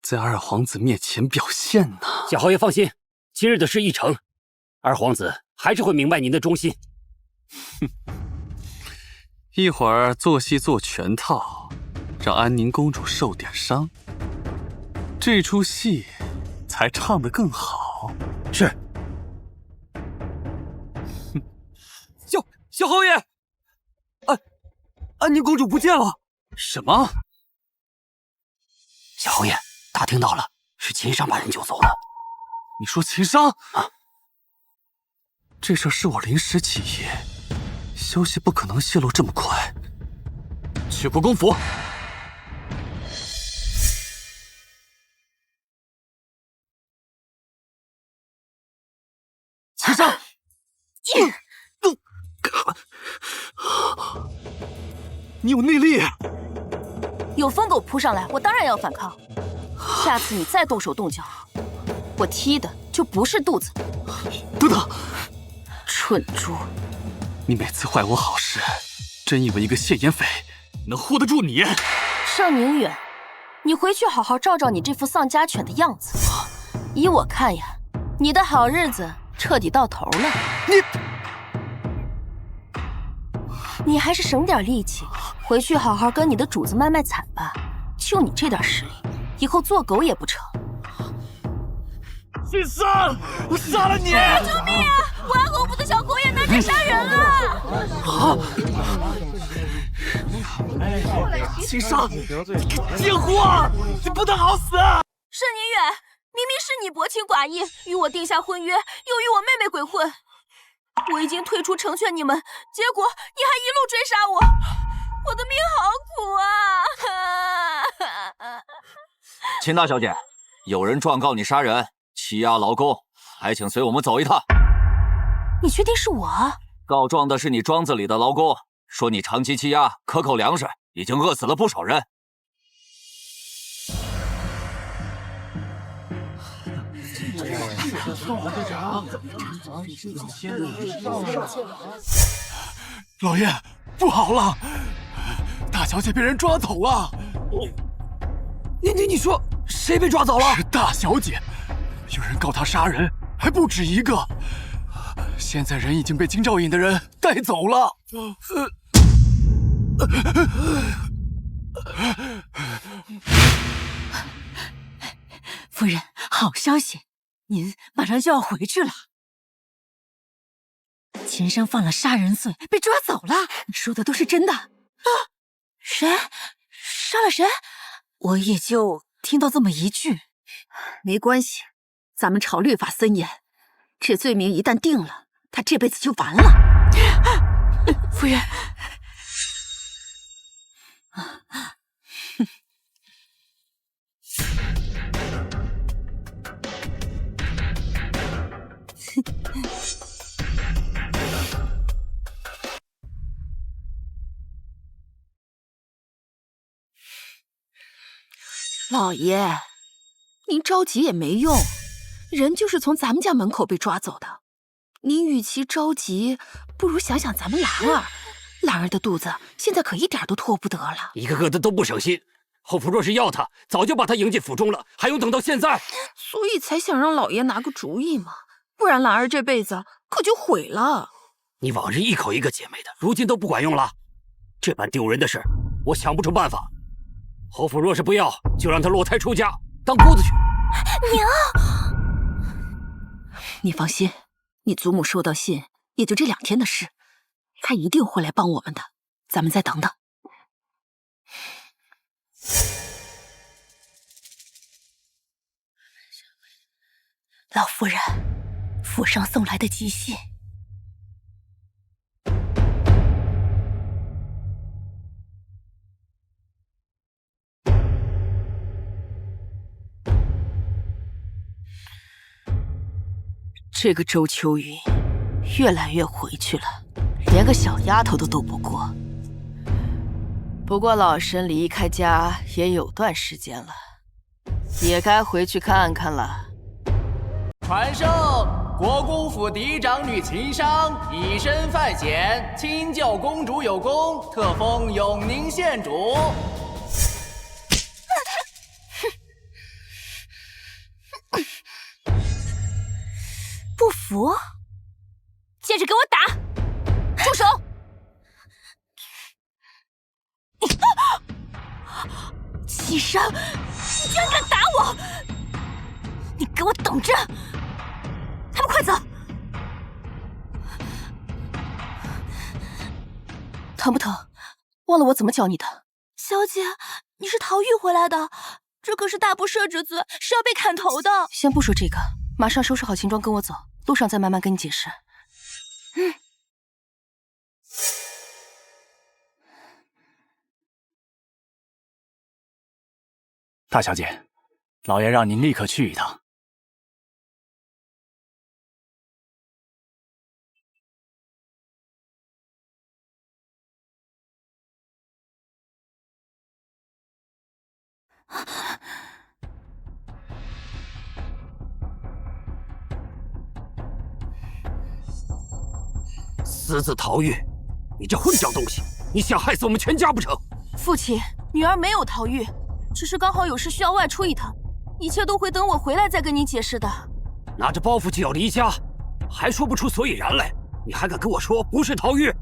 S2: 在二皇子面前表现呢？
S6: 小侯爷放心，今日的事一成，二皇子还是会明白您的忠心。
S2: 哼，一会儿做戏做全套，让安宁公主受点伤，这出戏才唱得更好。
S6: 是。小侯爷，安宁公主不见了。
S2: 什么？
S6: 小侯爷，打听到了，是秦商把人救走的。
S2: 你说秦商？
S6: 啊，
S2: 这事是我临时起意，消息不可能泄露这么快。去国公府。秦商，你有内力。
S1: 有疯狗扑上来，我当然要反抗。下次你再动手动脚，我踢的就不是肚子。
S2: 等等，
S1: 蠢猪！
S2: 你每次坏我好事，真以为一个谢妍斐能护得住你？
S1: 尚宁远，你回去好好照照你这副丧家犬的样子。依我看呀，你的好日子彻底到头了。你还是省点力气，回去好好跟你的主子卖卖惨吧。就你这点实力，以后做狗也不成。
S6: 秦商，我杀了你！
S3: 救命啊！我安侯府的小狗也拿剑杀人了！
S2: 秦商，你个贱货，你不得好死！
S1: 盛宁远，明明是你薄情寡义，与我定下婚约，又与我妹妹鬼混。我已经退出成全你们，结果你还一路追杀我，我的命好苦啊！
S10: 秦大小姐，有人状告你杀人、欺压劳工，还请随我们走一趟。
S1: 你确定是我？
S10: 告状的是你庄子里的劳工，说你长期欺压，克扣粮食，已经饿死了不少人。
S8: 老爷，不好了，大小姐被人抓走了。
S6: 你说谁被抓走了？
S8: 是大小姐，有人告她杀人，还不止一个。现在人已经被金兆尹的人带走了。
S5: 夫人，好消息，您马上就要回去了。秦商犯了杀人罪，被抓走了。你说的都是真的啊？
S3: 谁杀了谁？
S5: 我也就听到这么一句。没关系，咱们朝律法森严，这罪名一旦定了，他这辈子就完了。
S1: 夫人。
S5: 老爷，您着急也没用，人就是从咱们家门口被抓走的。您与其着急，不如想想咱们兰儿。兰儿的肚子现在可一点都拖不得了，
S6: 一个个的都不省心。后府若是要他，早就把他迎进府中了，还用等到现在？
S5: 所以才想让老爷拿个主意嘛，不然兰儿这辈子可就毁了。
S6: 你往日一口一个姐妹的，如今都不管用了。这般丢人的事，我想不出办法。侯府若是不要，就让他落胎出家，当姑子去。
S3: 娘，
S5: 你放心，你祖母收到信，也就这2天的事，她一定会来帮我们的。咱们再等等。
S3: 老夫人，府上送来的急信。
S1: 这个周秋云越来越回去了，连个小丫头都斗不过。不过老身离开家也有段时间了，也该回去看看了。
S11: 传圣，国公府嫡长女秦商以身犯险，亲救公主有功，特封永宁县主。
S3: 不服？接着给我打！住手！秦商，你居然敢打我！你给我等着！他们快走！
S1: 疼不疼？忘了我怎么教你的。
S3: 小姐，你是逃狱回来的，这可是大不赦之罪，是要被砍头的。
S1: 先不说这个，马上收拾好行装跟我走，路上再慢慢跟你解释。
S9: 大小姐，老爷让您立刻去一趟。
S6: 私自逃狱，你这混账东西！你想害死我们全家不成？
S1: 父亲，女儿没有逃狱，只是刚好有事需要外出一趟，一切都会等我回来再跟你解释的。
S6: 拿着包袱就要离家，还说不出所以然来，你还敢跟我说不是逃狱？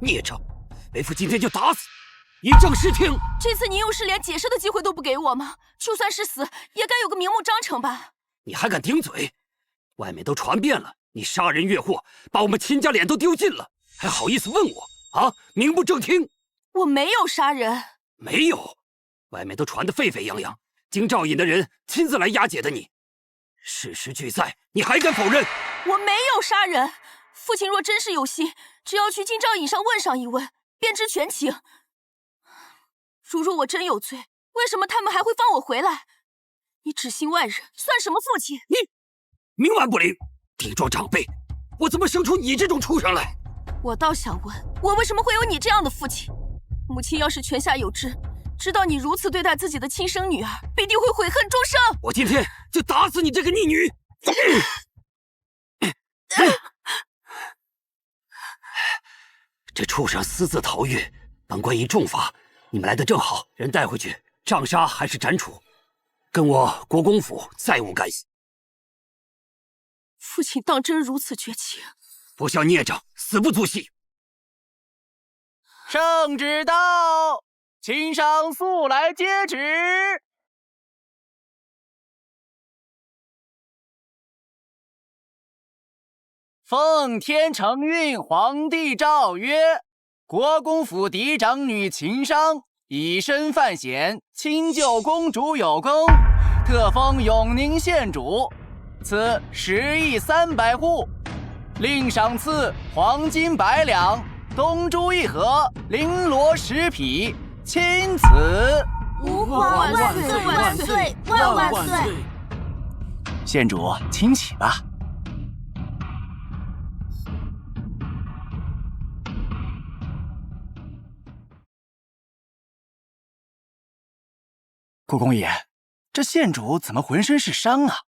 S6: 孽障！为父今天就打死，以正视听。
S1: 这次你又是连解释的机会都不给我吗？就算是死，也该有个明目张胆吧？
S6: 你还敢顶嘴？外面都传遍了，你杀人越货，把我们秦家脸都丢尽了，还好意思问我啊？名不正听！
S1: 我没有杀人，
S6: 没有，外面都传得沸沸扬扬，京兆尹的人亲自来押解的你，事实俱在，你还敢否认？
S1: 我没有杀人。父亲若真是有心，只要去京兆尹上问上一问，便知全情。如若我真有罪，为什么他们还会放我回来？你只信外人，算什么父亲？
S6: 你冥顽不灵，地庄长辈，我怎么生出你这种畜生来？
S1: 我倒想问，我为什么会有你这样的父亲？母亲要是泉下有知，知道你如此对待自己的亲生女儿，必定会悔恨终生。
S6: 我今天就打死你这个逆女！这畜生私自逃狱，本官已重罚。你们来的正好，人带回去，杖杀还是斩处，跟我国公府再无干系。
S1: 父亲当真如此绝情？
S6: 不孝孽障，死不足惜。
S11: 圣旨到，秦商速来接旨。奉天承运皇帝诏曰：国公府嫡长女秦商以身犯险，亲救公主有功，特封永宁县主，赐10亿300户，另赏赐黄金100两、东珠1盒、绫罗10匹，钦此。
S3: 吾皇万岁万岁万万岁！
S11: 县主，请起吧。国公爷，这县主怎么浑身是伤啊？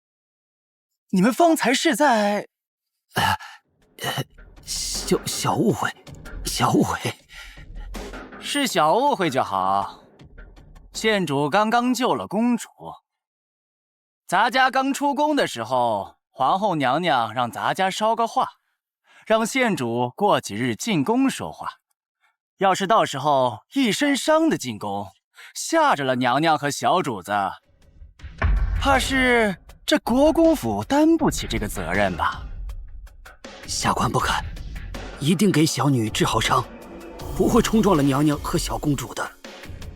S11: 你们方才是在……
S6: 小误会，小误会。
S11: 是小误会就好。县主刚刚救了公主，咱家刚出宫的时候，皇后娘娘让咱家捎个话，让县主过几日进宫说话。要是到时候一身伤的进宫，吓着了娘娘和小主子，怕是这国公府担不起这个责任吧？
S6: 下官不敢，一定给小女治好伤，不会冲撞了娘娘和小公主的。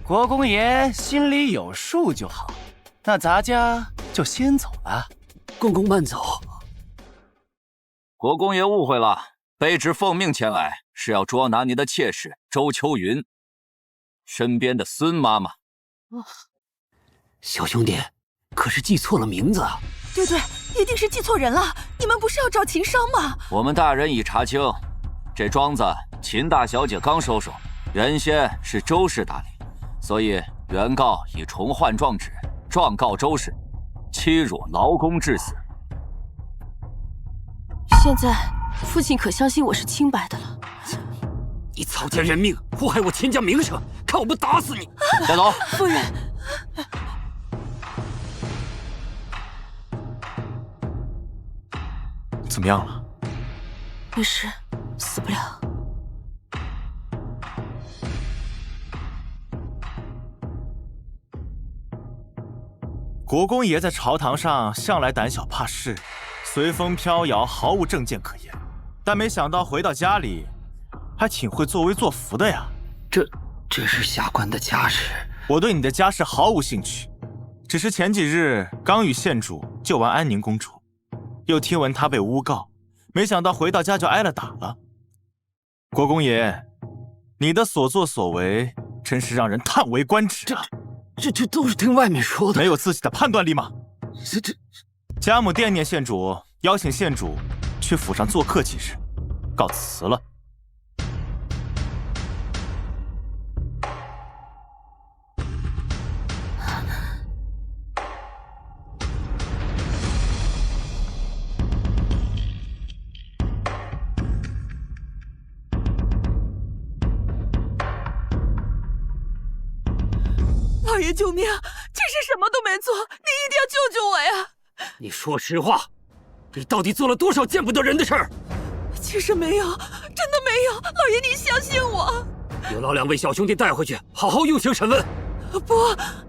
S11: 国公爷心里有数就好。那咱家就先走了。
S6: 公公慢走。
S10: 国公爷误会了，卑职奉命前来是要捉拿您的妾室周秋云身边的孙妈妈。
S6: 小兄弟，可是记错了名字啊！
S5: 对，一定是记错人了。你们不是要找秦商吗？
S10: 我们大人已查清，这庄子秦大小姐刚收手，原先是周氏打理，所以原告以重换状纸状告周氏，欺辱劳工致死。
S1: 现在父亲可相信我是清白的了？
S6: 你草菅人命，祸害我秦家名声，看我不打死你！
S10: 带走。
S1: 夫人，
S4: 怎么样了？
S1: 没事，死不了。
S4: 国公爷在朝堂上向来胆小怕事，随风飘摇，毫无正见可言。但没想到回到家里，还挺会作威作福的呀。
S6: 这是下官的家事。
S4: 我对你的家事毫无兴趣，只是前几日刚与县主救完安宁公主，又听闻她被诬告，没想到回到家就挨了打了。国公爷，你的所作所为真是让人叹为观止啊！
S6: 这都是听外面说的，
S4: 没有自己的判断力吗？家母惦念县主，邀请县主去府上做客几日，告辞了。
S5: 老爷救命！这是什么都没做，你一定要救救我呀！
S6: 你说实话，你到底做了多少见不得人的事儿？
S5: 其实没有，真的没有。老爷，你相信我。
S6: 有劳两位小兄弟带回去，好好用刑审问。
S5: 不，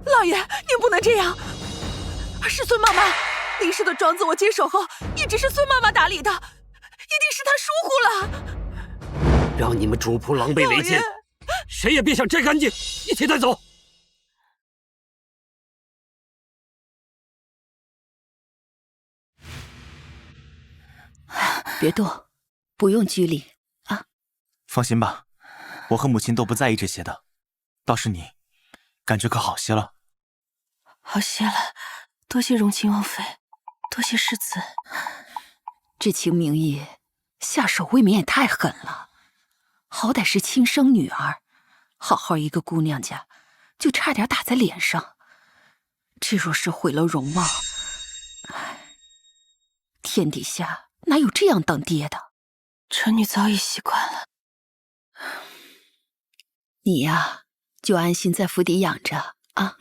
S5: 老爷，您不能这样。是孙妈妈，林氏的庄子我接手后，一直是孙妈妈打理的，一定是她疏忽了。
S6: 让你们主仆狼狈为奸，谁也别想摘干净，一起带走。
S5: 别动，不用拘礼啊。
S4: 放心吧，我和母亲都不在意这些的。倒是你，感觉可好些了？
S1: 好些了，多谢荣亲王妃，多谢世子。
S5: 这秦明义下手未免也太狠了，好歹是亲生女儿，好好一个姑娘家，就差点打在脸上。这若是毁了容貌，天底下哪有这样当爹的？
S1: 臣女早已习惯了。
S5: 你呀，就安心在府邸养着啊。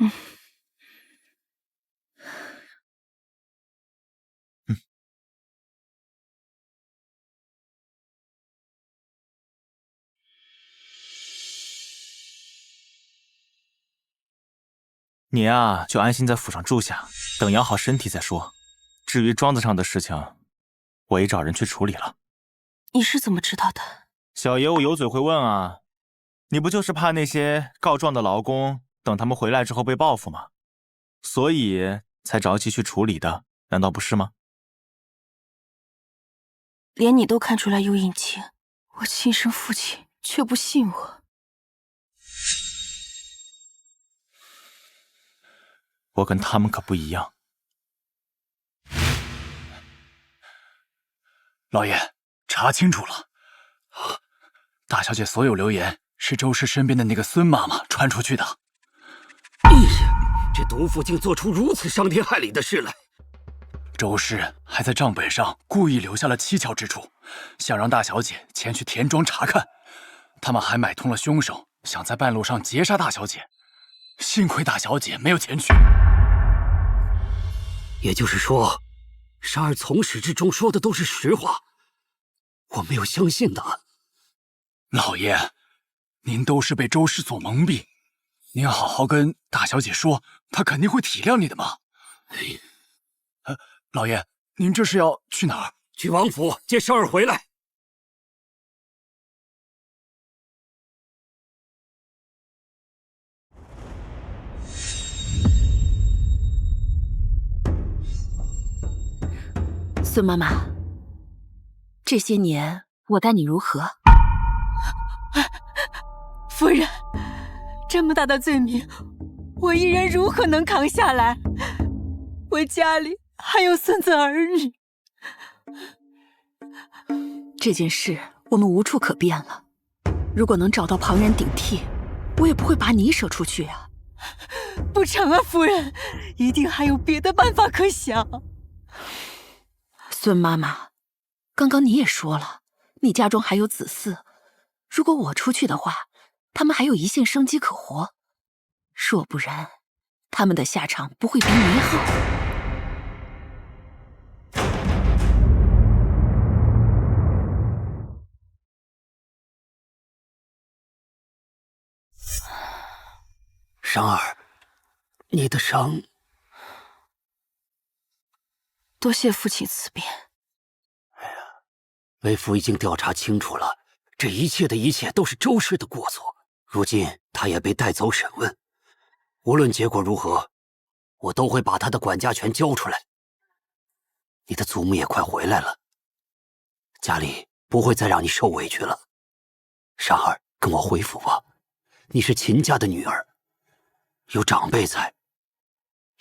S4: 你呀，就安心在府上住下，等养好身体再说。至于庄子上的事情，我已找人去处理了。
S1: 你是怎么知道的？
S4: 小爷我有嘴会问啊，你不就是怕那些告状的劳工等他们回来之后被报复吗？所以才着急去处理的，难道不是吗？
S1: 连你都看出来有隐情，我亲生父亲却不信我。
S4: 我跟他们可不一样。
S8: 老爷，查清楚了，大小姐所有流言是周氏身边的那个孙妈妈传出去的。
S6: 哎呀，这毒妇竟做出如此伤天害理的事来！
S8: 周氏还在账本上故意留下了蹊跷之处，想让大小姐前去田庄查看。他们还买通了凶手，想在半路上劫杀大小姐。幸亏大小姐没有前去。
S6: 也就是说，沙儿从始至终说的都是实话，我没有相信他。
S8: 老爷，您都是被周氏所蒙蔽，您好好跟大小姐说，她肯定会体谅你的嘛。老爷，您这是要去哪儿？
S6: 去王府接沙儿回来。
S5: 孙妈妈，这些年我待你如何？
S3: 夫人，这么大的罪名，我一人如何能扛下来？我家里还有孙子儿女。
S5: 这件事我们无处可辩了。如果能找到旁人顶替，我也不会把你舍出去啊。
S3: 不成啊，夫人，一定还有别的办法可想。
S5: 孙妈妈，刚刚你也说了，你家中还有子嗣，如果我出去的话，他们还有一线生机可活。若不然，他们的下场不会比你好。
S6: 商儿，你的伤……
S1: 多谢父亲慈悲。
S6: 哎呀，为父已经调查清楚了，这一切的一切都是周氏的过错。如今他也被带走审问，无论结果如何，我都会把他的管家权交出来。你的祖母也快回来了，家里不会再让你受委屈了。商儿，跟我回府吧，你是秦家的女儿，有长辈在，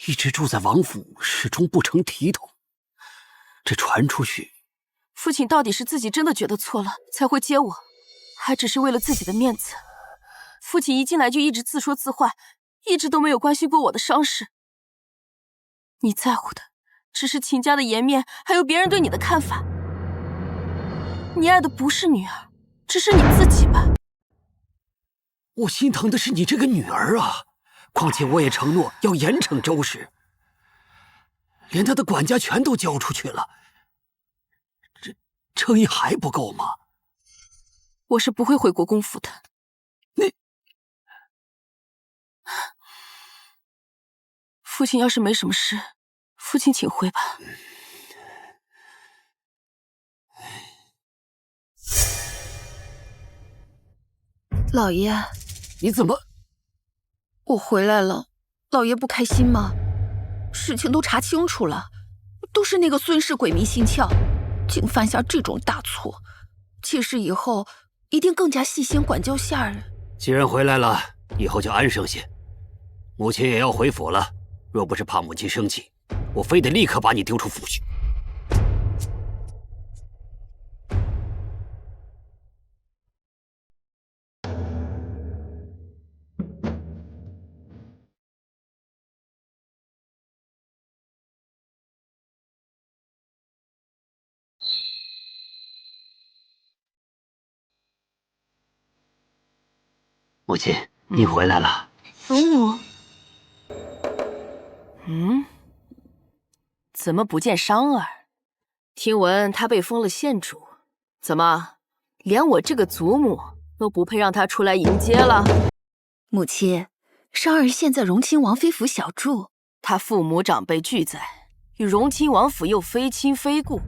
S6: 一直住在王府，始终不成体统。这传出去，
S1: 父亲到底是自己真的觉得错了才会接我，还只是为了自己的面子？父亲一进来就一直自说自话，一直都没有关心过我的伤势。你在乎的只是秦家的颜面，还有别人对你的看法。你爱的不是女儿，只是你自己吧。
S6: 我心疼的是你这个女儿啊！况且我也承诺要严惩周氏，连他的管家权都交出去了，这诚意还不够吗？
S1: 我是不会回国公府的。
S6: 你，
S1: 父亲要是没什么事，父亲请回吧。
S5: 老爷，
S6: 你怎么？
S5: 我回来了，老爷不开心吗？事情都查清楚了，都是那个孙氏鬼迷心窍，竟犯下这种大错。妾室以后一定更加细心管教下人。
S6: 既然回来了，以后就安生些。母亲也要回府了，若不是怕母亲生气，我非得立刻把你丢出府去。母亲，你回来了。
S1: 祖母。怎么不见商儿？听闻他被封了县主，怎么连我这个祖母都不配让他出来迎接了？
S5: 母亲，商儿现在荣亲王妃府小住，
S1: 他父母长辈俱在，与荣亲王府又非亲非故，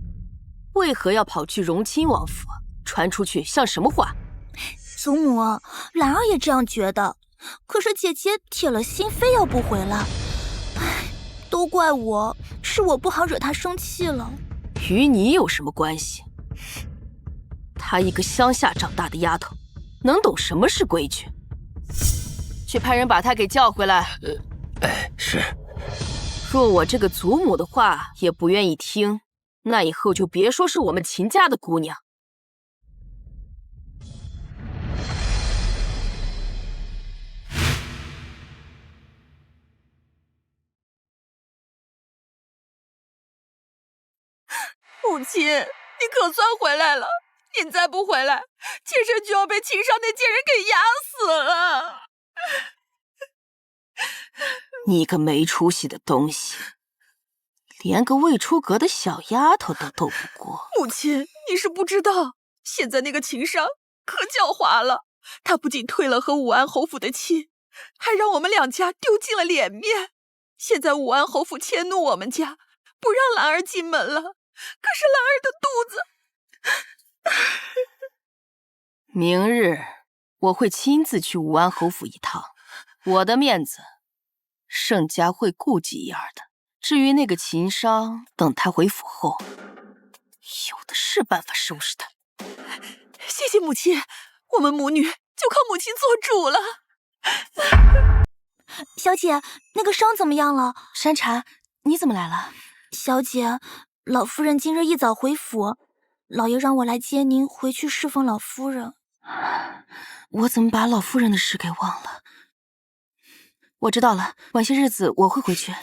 S1: 为何要跑去荣亲王府？传出去像什么话？
S3: 祖母，兰儿也这样觉得，可是姐姐铁了心非要不回来。唉，都怪我，是我不好惹她生气了。
S1: 与你有什么关系？她一个乡下长大的丫头，能懂什么是规矩？去派人把她给叫回来。
S6: 是。
S1: 若我这个祖母的话也不愿意听，那以后就别说是我们秦家的姑娘。
S12: 母亲，你可算回来了！您再不回来，妾身就要被秦商那贱人给压死了！
S1: 你个没出息的东西，连个未出阁的小丫头都斗不过。
S12: 母亲，你是不知道，现在那个秦商可狡猾了。他不仅退了和武安侯府的亲，还让我们两家丢尽了脸面。现在武安侯府迁怒我们家，不让兰儿进门了。可是兰儿的肚子……
S1: 明日我会亲自去武安侯府一趟，我的面子盛家会顾及一二的。至于那个秦商，等他回府后，有的是办法收拾他。
S12: 谢谢母亲，我们母女就靠母亲做主了。
S3: 小姐，那个伤怎么样了？
S1: 山茶，你怎么来了？
S3: 小姐，老夫人今日一早回府，老爷让我来接您回去侍奉老夫人。
S1: 我怎么把老夫人的事给忘了？我知道了，晚些日子我会回去。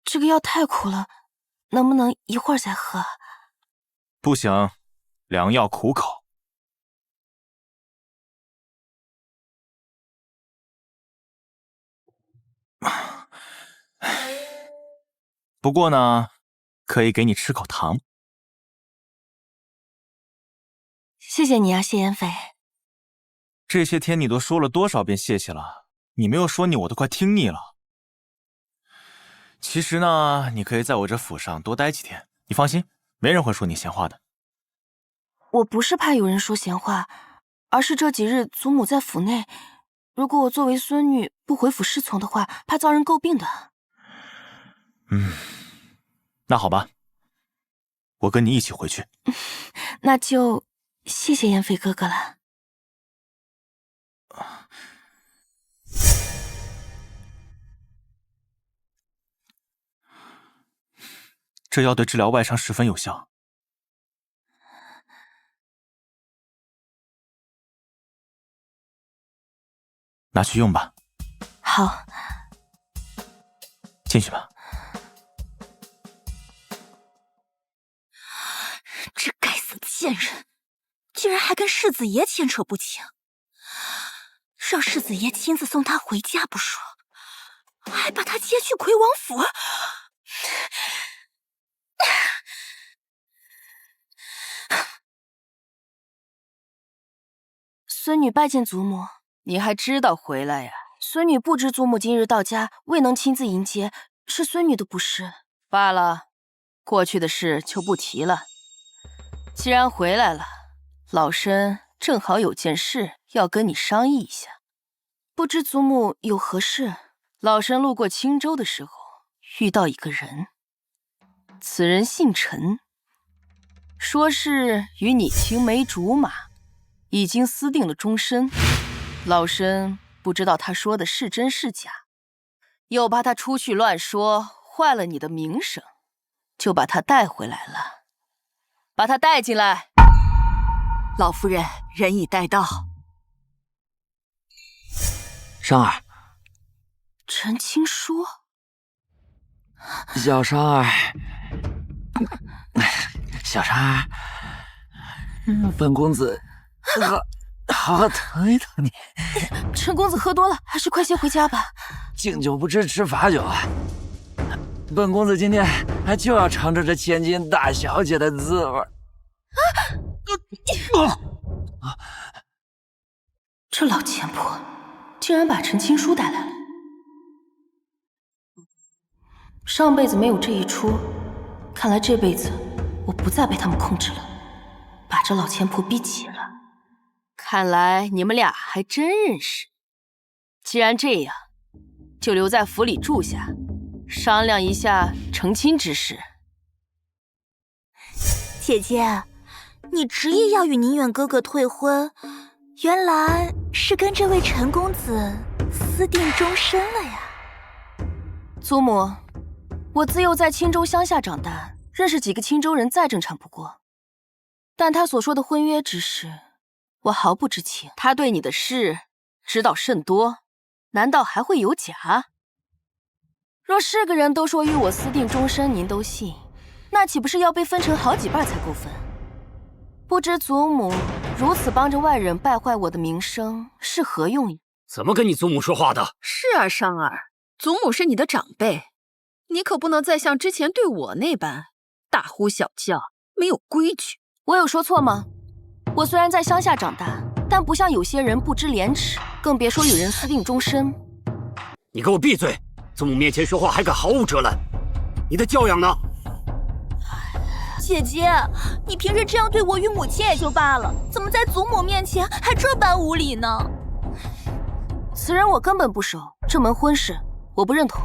S1: 这个药太苦了，能不能一会儿再喝？
S4: 不行，良药苦口。不过呢，可以给你吃口糖。
S1: 谢谢你啊，谢妍妃。
S4: 这些天你都说了多少遍谢谢了，你没有说你我都快听腻了。其实呢，你可以在我这府上多待几天，你放心，没人会说你闲话的。
S1: 我不是怕有人说闲话，而是这几日祖母在府内，如果我作为孙女不回府侍从的话，怕遭人诟病的。
S4: 那好吧，我跟你一起回去。
S1: 那就谢谢妍妃哥哥了。
S4: 这药对治疗外伤十分有效。拿去用吧。
S1: 好。
S4: 进去吧。
S3: 这该死的贱人，居然还跟世子爷牵扯不清，让世子爷亲自送他回家不说，还把他接去魁王府。
S1: 孙女拜见祖母，你还知道回来呀？孙女不知祖母今日到家，未能亲自迎接，是孙女的不是。罢了，过去的事就不提了。既然回来了，老身正好有件事要跟你商议一下。不知祖母有何事？老身路过青州的时候，遇到一个人，此人姓陈，说是与你青梅竹马，已经私定了终身。老身不知道他说的是真是假，又怕他出去乱说，坏了你的名声，就把他带回来了。把他带进来。
S5: 老夫人，人已带到。
S9: 商儿，
S1: 陈青书，
S9: 小商儿，小商儿，本公子好好疼一疼你。
S1: 陈公子喝多了，还是快些回家吧。
S9: 敬酒不吃吃罚酒啊！本公子今天还就要尝尝这千金大小姐的滋味。
S1: 这老钱婆竟然把陈青书带来了。上辈子没有这一出，看来这辈子我不再被他们控制了，把这老钱婆逼急了。
S13: 看来你们俩还真认识。既然这样，就留在府里住下，商量一下成亲之事。
S3: 姐姐，你执意要与宁远哥哥退婚，原来是跟这位陈公子私定终身了呀。
S13: 祖母，我自幼在青州乡下长大，认识几个青州人再正常不过。但他所说的婚约之事，我毫不知情。他对你的事知道甚多，难道还会有假？若是个人都说与我私定终身，您都信，那岂不是要被分成好几半才够分？不知祖母如此帮着外人败坏我的名声，是何用意？
S6: 怎么跟你祖母说话的？
S5: 是啊，商儿，祖母是你的长辈，你可不能再像之前对我那般大呼小叫，没有规矩。
S13: 我有说错吗？我虽然在乡下长大，但不像有些人不知廉耻，更别说与人私定终身。
S6: 你给我闭嘴！祖母面前说话还敢毫无遮拦，你的教养呢？
S3: 姐姐，你平时这样对我与母亲也就罢了，怎么在祖母面前还这般无礼呢？
S13: 此人我根本不熟，这门婚事我不认同。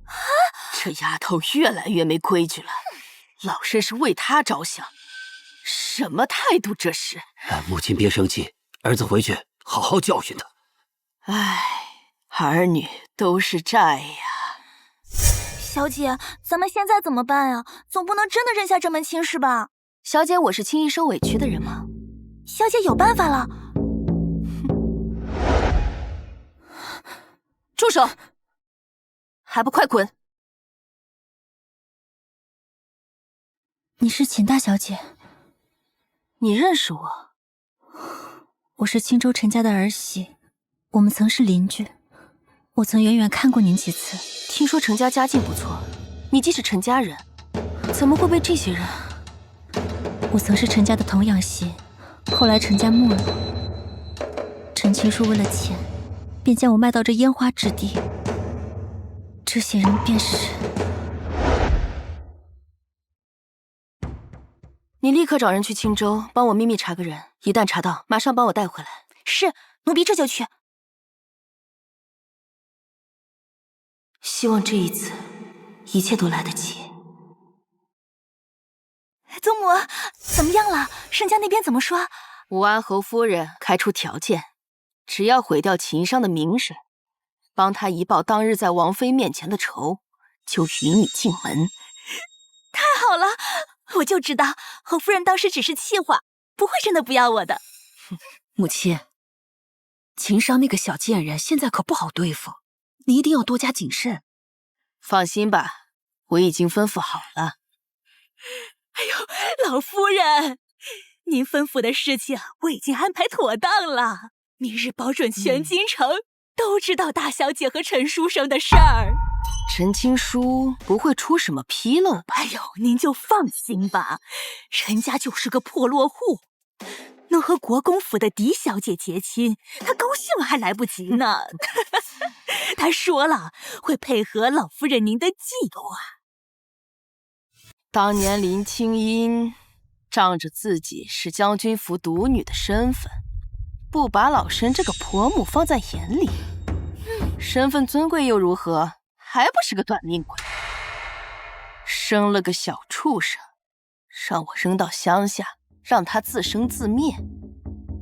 S3: 啊！
S13: 这丫头越来越没规矩了，老身是为她着想，什么态度这是？
S6: 母亲别生气，儿子回去好好教训他。
S13: 唉，儿女都是债呀。
S3: 小姐，咱们现在怎么办啊？总不能真的认下这门亲事吧？
S13: 小姐，我是轻易受委屈的人吗？
S3: 小姐有办法了。
S13: 住手！还不快滚！
S3: 你是秦大小姐？
S13: 你认识我？
S3: 我是青州陈家的儿媳，我们曾是邻居，我曾远远看过您几次。
S13: 听说陈家家境不错，你既是陈家人，怎么会被这些人？
S3: 我曾是陈家的童养媳，后来陈家没落，陈青书为了钱，便将我卖到这烟花之地。这些人便是……
S13: 你立刻找人去青州，帮我秘密查个人，一旦查到，马上帮我带回来。
S3: 是，奴婢这就去。
S1: 希望这一次一切都来得及。
S3: 祖母，怎么样了？盛家那边怎么说？
S13: 武安侯夫人开出条件，只要毁掉秦商的名声，帮他一报当日在王妃面前的仇，就与你进门。
S3: 太好了，我就知道侯夫人当时只是气话，不会真的不要我的。
S5: 母亲，秦商那个小贱人现在可不好对付，你一定要多加谨慎。
S13: 放心吧，我已经吩咐好了。
S3: 哎呦，老夫人，您吩咐的事情我已经安排妥当了，明日保准全京城都知道大小姐和陈书生的事儿。
S13: 陈青书不会出什么纰漏吧？
S3: 哎呦，您就放心吧，人家就是个破落户，能和国公府的狄小姐结亲，他高兴还来不及呢。他说了，会配合老夫人您的计划。
S13: 当年林清音仗着自己是将军府独女的身份，不把老身这个婆母放在眼里，身份尊贵又如何？还不是个短命鬼。生了个小畜生，让我扔到乡下，让他自生自灭，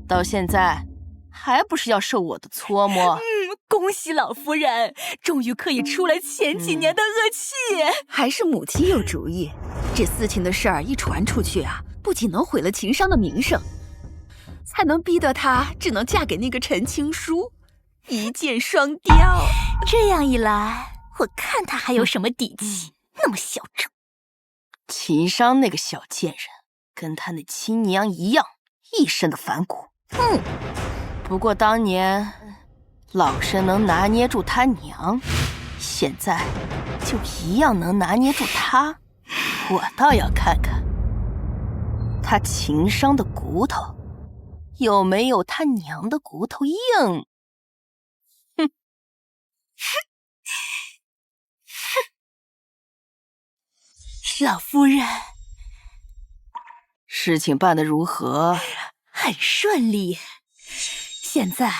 S13: 到现在还不是要受我的搓磨？
S3: 恭喜老夫人，终于可以出了前几年的恶气。
S5: 还是母亲有主意，这私情的事儿一传出去啊，不仅能毁了秦商的名声，还能逼得她只能嫁给那个陈青书，一箭双雕。
S3: 这样一来，我看他还有什么底气，那么嚣张。
S13: 秦商那个小贱人，跟他那亲娘一样，一身的反骨。不过当年老身能拿捏住他娘，现在就一样能拿捏住他。我倒要看看他秦商的骨头有没有他娘的骨头硬。哼。
S3: 老夫人，
S1: 事情办得如何？
S3: 很顺利。现在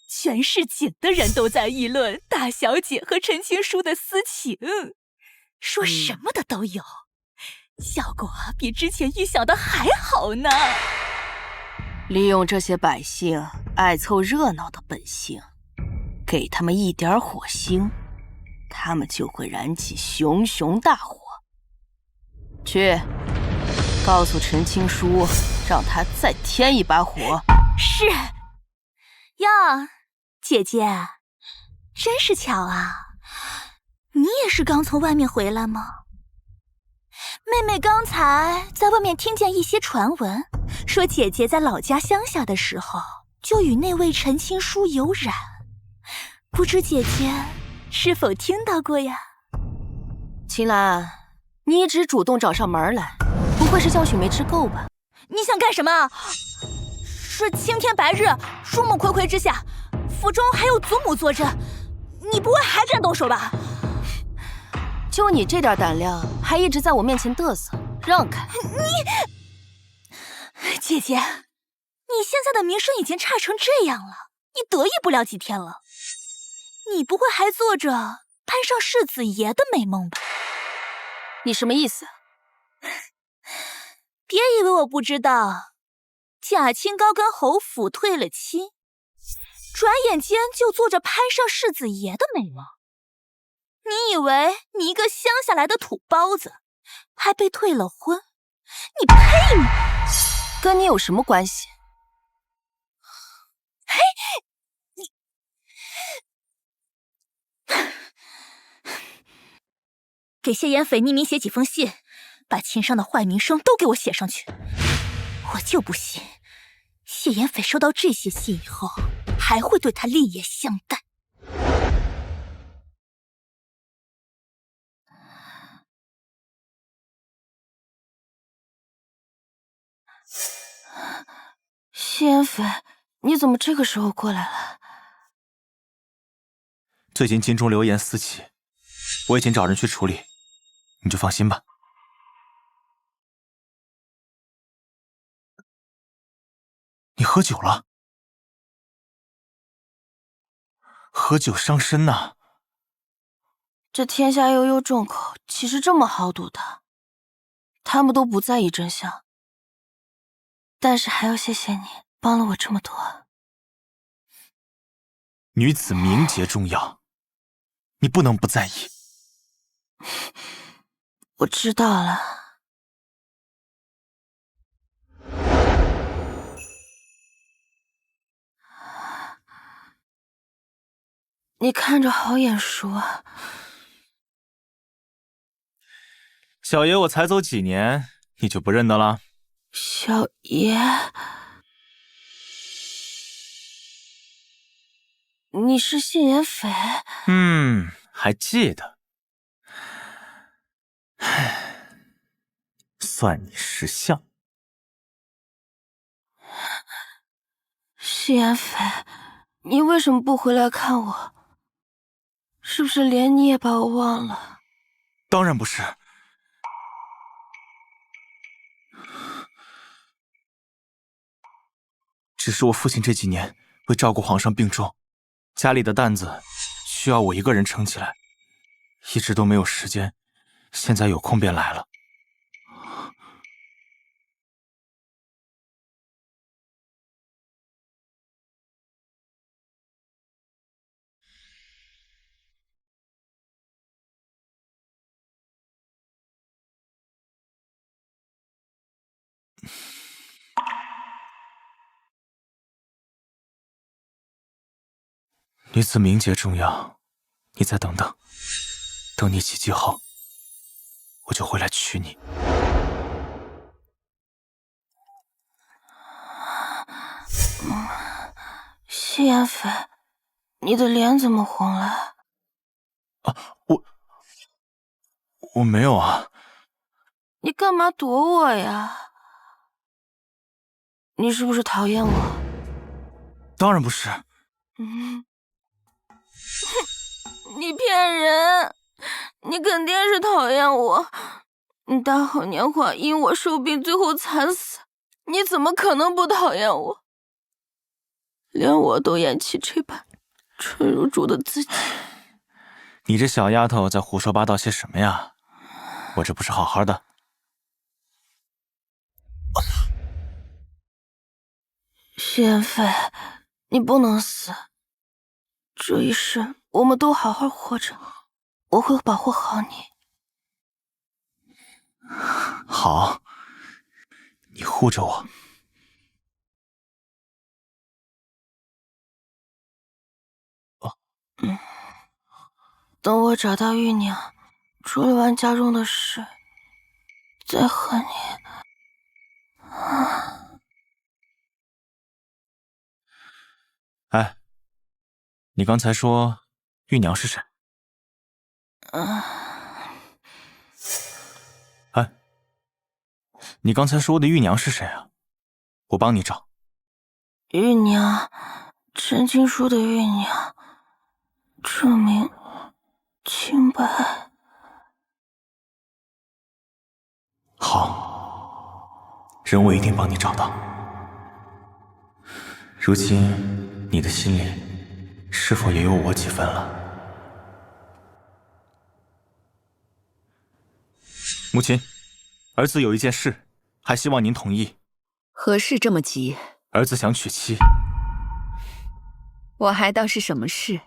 S3: 全市井的人都在议论大小姐和陈情书的私情，说什么的都有，效果比之前预想的还好呢。
S1: 利用这些百姓爱凑热闹的本性，给他们一点火星，他们就会燃起熊熊大火。去，告诉陈青书，让他再添一把火。
S3: 是。哟，姐姐，真是巧啊！你也是刚从外面回来吗？妹妹刚才在外面听见一些传闻，说姐姐在老家乡下的时候就与那位陈青书有染，不知姐姐是否听到过呀？
S1: 秦岚，你一直主动找上门来，不会是教训没吃够吧？
S3: 你想干什么？是青天白日，众目睽睽之下，府中还有祖母坐镇，你不会还敢动手吧？
S1: 就你这点胆量，还一直在我面前嘚瑟，让开！
S3: 姐姐，你现在的名声已经差成这样了，你得意不了几天了。你不会还做着攀上世子爷的美梦吧？
S1: 你什么意思？
S3: 别以为我不知道。贾清高跟侯府退了亲，转眼间就做着攀上世子爷的美梦。你以为你一个乡下来的土包子，还被退了婚？你呸！你
S1: 跟你有什么关系？
S3: 嘿，给谢妍斐匿名写几封信，把秦商的坏名声都给我写上去。我就不信，谢妍斐收到这些信以后，还会对他另眼相待。
S1: 谢妍斐，你怎么这个时候过来了？
S4: 最近京中流言四起，我已经找人去处理，你就放心吧。你喝酒了？喝酒伤身呐！
S1: 这天下悠悠众口，岂是这么豪赌的？他们都不在意真相。但是还要谢谢你，帮了我这么多。
S4: 女子名节重要，你不能不在意。
S1: 我知道了。你看着好眼熟啊。
S4: 小爷我才走几年，你就不认得了？
S1: 小爷，你是谢妍斐？
S4: 还记得。唉，算你识相。
S1: 谢妍斐，你为什么不回来看我？是不是连你也把我忘了？
S4: 当然不是。只是我父亲这几年为照顾皇上病重，家里的担子需要我一个人撑起来，一直都没有时间，现在有空便来了。女子名节重要，你再等等，等你几季后，我就回来娶你。
S1: 谢妍斐，你的脸怎么红了？
S4: 啊，我没有啊。
S1: 你干嘛躲我呀？你是不是讨厌我？
S4: 当然不是。
S1: 你骗人！你肯定是讨厌我，你大好年华因我受病最后惨死，你怎么可能不讨厌我？连我都厌弃这般纯如猪的自己。
S4: 你这小丫头在胡说八道些什么呀？我这不是好好的。
S1: 谢飞，你不能死，这一世我们都好好活着，我会保护好你。
S4: 好，你护着我。
S1: 等我找到玉娘，处理完家中的事，再和你。
S4: 哎，你刚才说玉娘是谁？哎，你刚才说的玉娘是谁啊？我帮你找。
S1: 玉娘，陈情书的玉娘，证明清白。
S4: 好，人我一定帮你找到。如今你的心里是否也有我几分了？母亲，儿子有一件事，还希望您同意。
S5: 何事这么急？
S4: 儿子想娶妻。
S5: 我还当是什么事？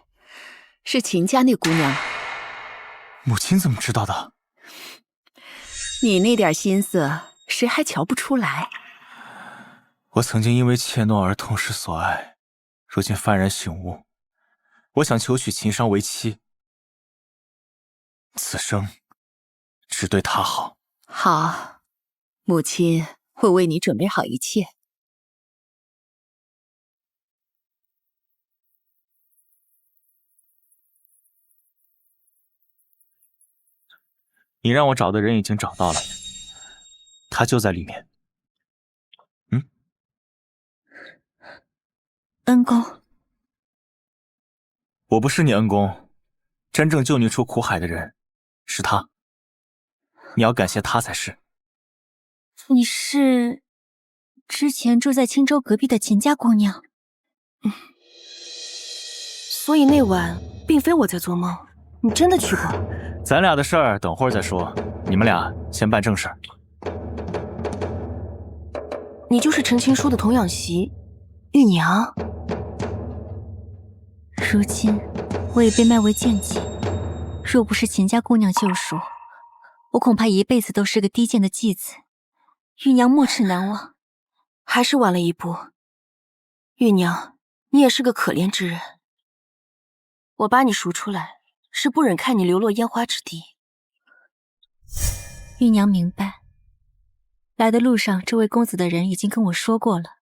S5: 是秦家那姑娘。
S4: 母亲怎么知道的？
S5: 你那点心思，谁还瞧不出来？
S4: 我曾经因为怯懦而痛失所爱，如今幡然醒悟，我想求娶秦商为妻，此生只对她好。
S5: 好，母亲会为你准备好一切。
S4: 你让我找的人已经找到了，他就在里面。
S3: 恩公，
S4: 我不是你恩公，真正救你出苦海的人是他，你要感谢他才是。
S3: 你是之前住在青州隔壁的秦家姑娘？
S1: 所以那晚并非我在做梦，你真的去过？
S4: 咱俩的事儿等会儿再说，你们俩先办正事儿。
S1: 你就是陈情书的童养媳，玉娘。
S3: 如今我已被卖为贱籍，若不是秦家姑娘救赎，我恐怕一辈子都是个低贱的妓子。玉娘没齿难忘，
S1: 还是晚了一步。玉娘，你也是个可怜之人。我把你赎出来，是不忍看你流落烟花之地。
S3: 玉娘明白，来的路上，这位公子的人已经跟我说过了。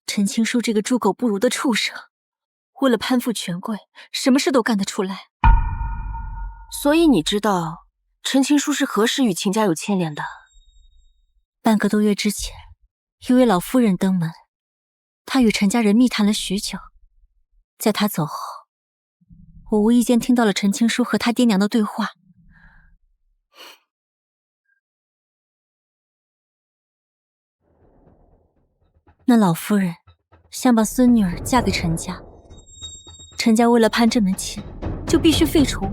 S3: 陈情书这个猪狗不如的畜生，为了攀附权贵，什么事都干得出来。
S1: 所以你知道陈情书是何时与秦家有牵连的？
S3: 半个多月之前，一位老夫人登门，她与陈家人密谈了许久。在她走后，我无意间听到了陈情书和她爹娘的对话。那老夫人想把孙女儿嫁给陈家，陈家为了攀这门亲，就必须废除，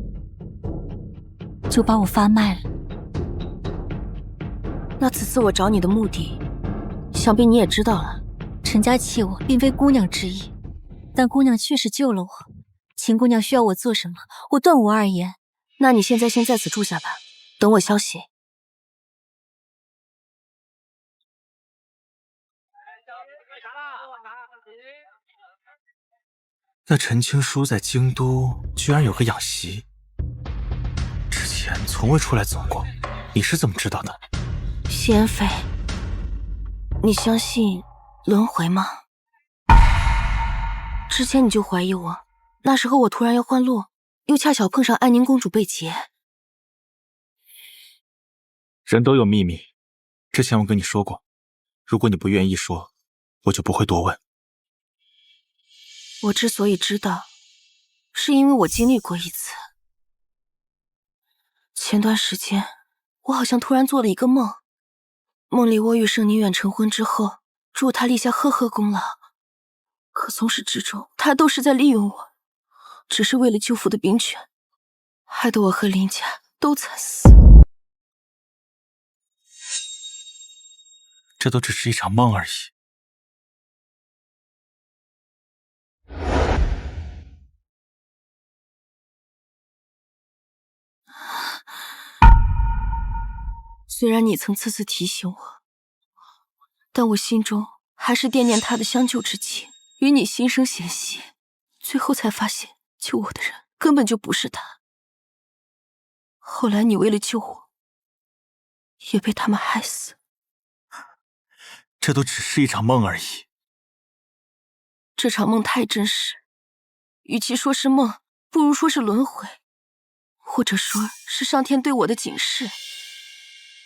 S3: 就把我发卖了。
S1: 那此次我找你的目的，想必你也知道了。
S3: 陈家弃我，并非姑娘之意，但姑娘确实救了我。秦姑娘需要我做什么，我断无二言。
S1: 那你现在先在此住下吧，等我消息。
S4: 那陈情书在京都居然有个养媳，之前从未出来走过，你是怎么知道的？
S1: 谢妍飞，你相信轮回吗？之前你就怀疑我，那时候我突然要换路，又恰巧碰上安宁公主被劫。
S4: 人都有秘密，之前我跟你说过，如果你不愿意说，我就不会多问。
S1: 我之所以知道，是因为我经历过一次。前段时间，
S13: 我好像突然做了一个梦，梦里我与圣宁远成婚之后，助他立下赫赫功劳，可从始至终他都是在利用我，只是为了救父的兵权，害得我和林家都惨死。
S4: 这都只是一场梦而已。
S13: 虽然你曾次次提醒我，但我心中还是惦念他的相救之情，与你心生嫌隙，最后才发现救我的人根本就不是他。后来你为了救我，也被他们害死。
S4: 这都只是一场梦而已。
S13: 这场梦太真实，与其说是梦，不如说是轮回，或者说是上天对我的警示。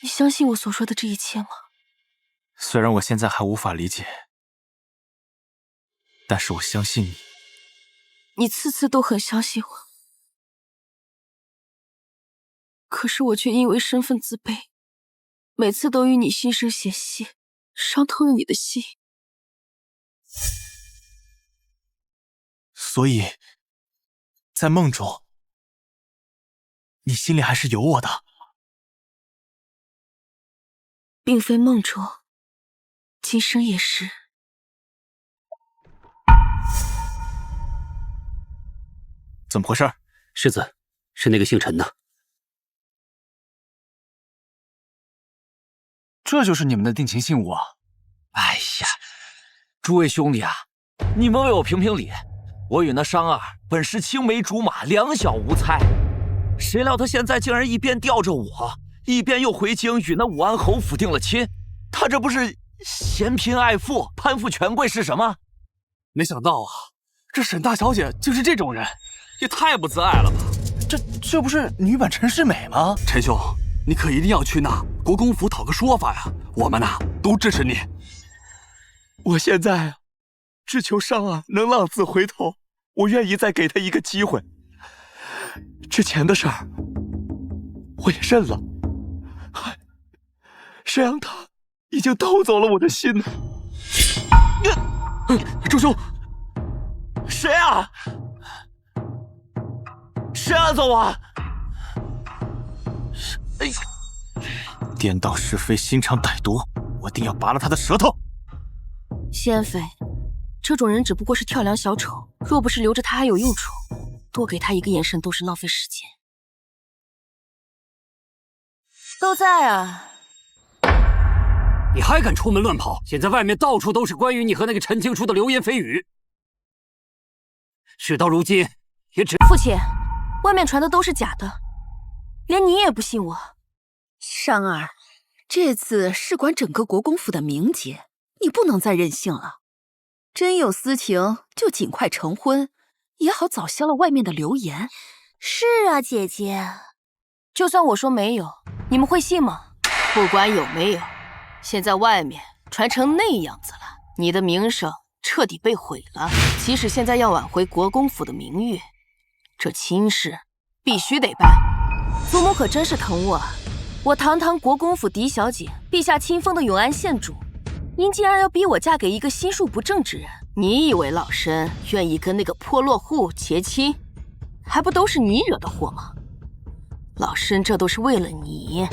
S13: 你相信我所说的这一切吗？
S4: 虽然我现在还无法理解，但是我相信你。
S13: 你次次都很相信我，可是我却因为身份自卑，每次都与你心生嫌隙，伤透了你的心。
S4: 所以，在梦中，你心里还是有我的。
S13: 并非梦中，今生也是。
S4: 怎么回事？
S6: 世子，是那个姓陈的。
S8: 这就是你们的定情信物啊！
S10: 哎呀，诸位兄弟啊，你们为我评评理。我与那商儿本是青梅竹马，两小无猜，谁料他现在竟然一边吊着我，一边又回京与那武安侯府定了亲。他这不是嫌贫爱富，攀附权贵是什么？
S8: 没想到啊，这沈大小姐竟是这种人，
S2: 也太不自爱了吧！
S8: 这不是女版陈世美吗？
S2: 陈兄，你可一定要去那国公府讨个说法呀！我们呐都支持你。
S14: 我现在啊，只求商儿能浪子回头，我愿意再给他一个机会。之前的事儿我也认了，谁让他已经偷走了我的心呢？
S2: 周兄，
S10: 谁啊？谁按走我？
S4: 颠倒是非，心肠歹毒，我定要拔了他的舌头！
S13: 仙妃，这种人只不过是跳梁小丑，若不是留着他还有用处，多给他一个眼神都是浪费时间。都在啊！
S6: 你还敢出门乱跑？现在外面到处都是关于你和那个陈情书的流言蜚语。事到如今，也只……
S13: 父亲，外面传的都是假的，连你也不信我。
S5: 商儿，这次事关整个国公府的名节，你不能再任性了。真有私情，就尽快成婚，也好早消了外面的流言。
S13: 是啊，姐姐，就算我说没有，你们会信吗？不管有没有，现在外面传成那样子了，你的名声彻底被毁了。即使现在要挽回国公府的名誉，这亲事必须得办。祖母可真是疼我啊！我堂堂国公府嫡小姐，陛下亲封的永安县主，您竟然要逼我嫁给一个心术不正之人！你以为老身愿意跟那个破落户结亲，还不都是你惹的祸吗？老身这都是为了你，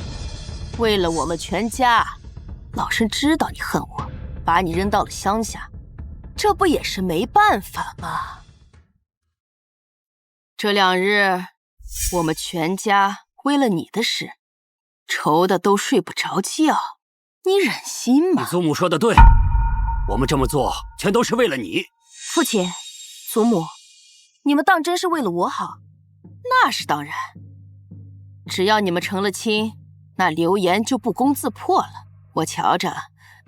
S13: 为了我们全家。老身知道你恨我，把你扔到了乡下，这不也是没办法吗？这2日，我们全家为了你的事，愁的都睡不着觉，你忍心吗？
S6: 你祖母说的对，我们这么做全都是为了你。
S13: 父亲，祖母，你们当真是为了我好？那是当然。只要你们成了亲，那流言就不攻自破了。我瞧着，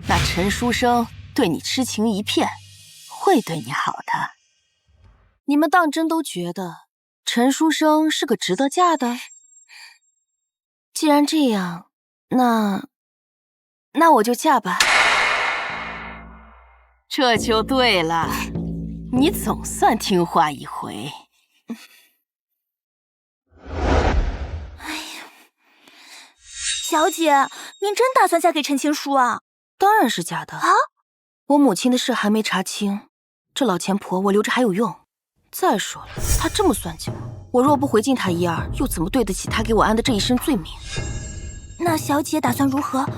S13: 那陈书生对你痴情一片，会对你好的。你们当真都觉得陈书生是个值得嫁的？既然这样，那我就嫁吧。这就对了，你总算听话一回。
S3: 小姐，您真打算嫁给陈青书啊？
S13: 当然是假的啊！我母亲的事还没查清，这老钱婆我留着还有用。再说了，她这么算计我若不回敬她一二，又怎么对得起她给我安的这一身罪名？
S3: 那小姐打算如何？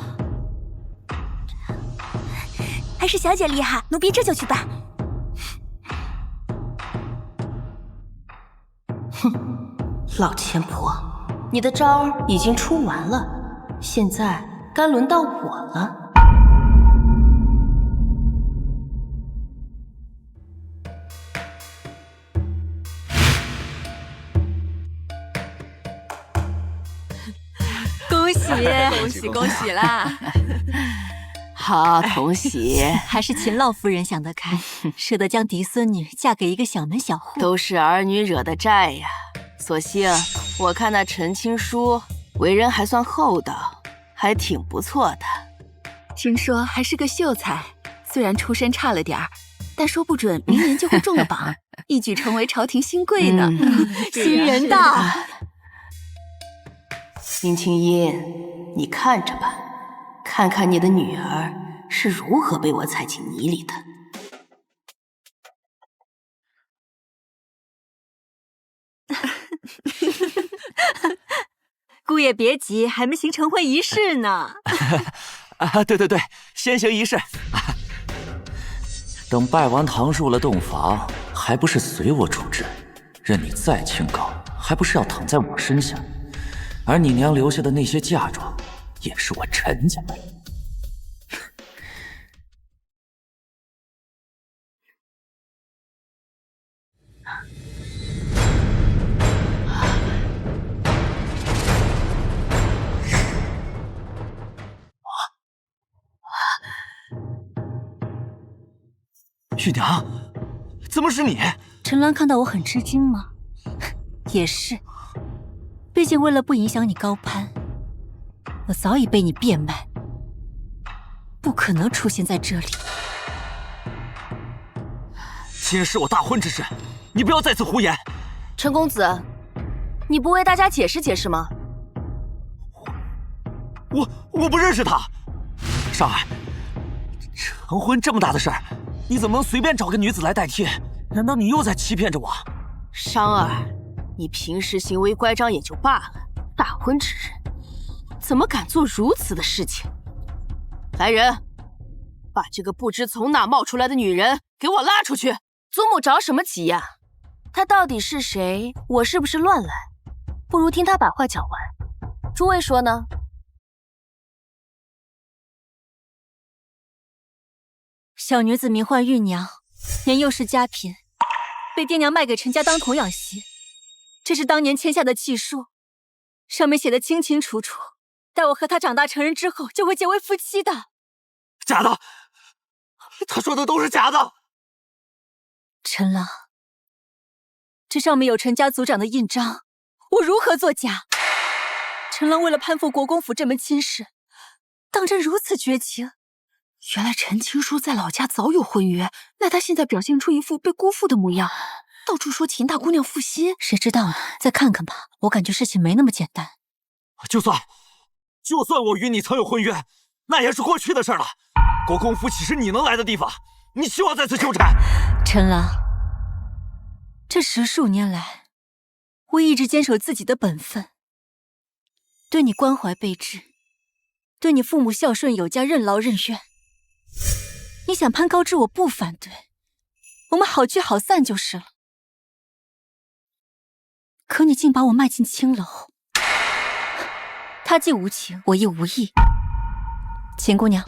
S3: 还是小姐厉害，奴婢这就去办。
S13: 哼，老钱婆，你的招儿已经出完了，现在该轮到我了。
S7: 恭喜恭喜啦！
S1: 好，同喜，
S7: 还是秦老夫人想得开，舍得将嫡孙女嫁给一个小门小户。
S1: 都是儿女惹的债呀。所幸我看那陈青书为人还算厚道，还挺不错的。
S5: 听说还是个秀才，虽然出身差了点儿，但说不准明年就会中了榜，一举成为朝廷新贵呢。
S7: 新人到。
S1: 林青音，你看着吧，看看你的女儿是如何被我踩进泥里的。
S7: 姑爷别急，还没行成婚仪式呢。
S14: 对，先行仪式。
S10: 等拜完堂入了洞房，还不是随我处置？任你再清高，还不是要躺在我身下？而你娘留下的那些嫁妆，也是我陈家的。
S14: 玉娘，怎么是你？
S7: 陈鸾看到我很吃惊吗？也是，毕竟为了不影响你高攀，我早已被你变卖，不可能出现在这里。
S14: 今日是我大婚之日，你不要再次胡言。
S13: 陈公子，你不为大家解释解释吗？
S14: 我不认识他。上海，成婚这么大的事儿，你怎么能随便找个女子来代替？难道你又在欺骗着我？
S1: 商儿，你平时行为乖张也就罢了，大婚之日，怎么敢做如此的事情？来人，把这个不知从哪冒出来的女人给我拉出去！
S13: 祖母着什么急呀？她到底是谁？我是不是乱来？不如听她把话讲完。诸位说呢？
S7: 小女子名唤玉娘，年幼时家贫，被爹娘卖给陈家当童养媳。这是当年签下的契书，上面写的清清楚楚，待我和她长大成人之后，就会结为夫妻的。
S14: 假的，他说的都是假的。
S7: 陈郎，这上面有陈家族长的印章，我如何作假？陈郎为了攀附国公府这门亲事，当真如此绝情？
S5: 原来陈青书在老家早有婚约，那他现在表现出一副被辜负的模样，到处说秦大姑娘负心，
S7: 谁知道呢？再看看吧，我感觉事情没那么简单。
S14: 就算我与你曾有婚约，那也是过去的事了。国公府岂是你能来的地方？你希望再次纠缠？
S7: 陈郎，这10数年来，我一直坚守自己的本分，对你关怀备至，对你父母孝顺有加，任劳任怨。你想攀高枝，我不反对，我们好聚好散就是了。可你竟把我卖进青楼，他既无情，我亦无义。秦姑娘，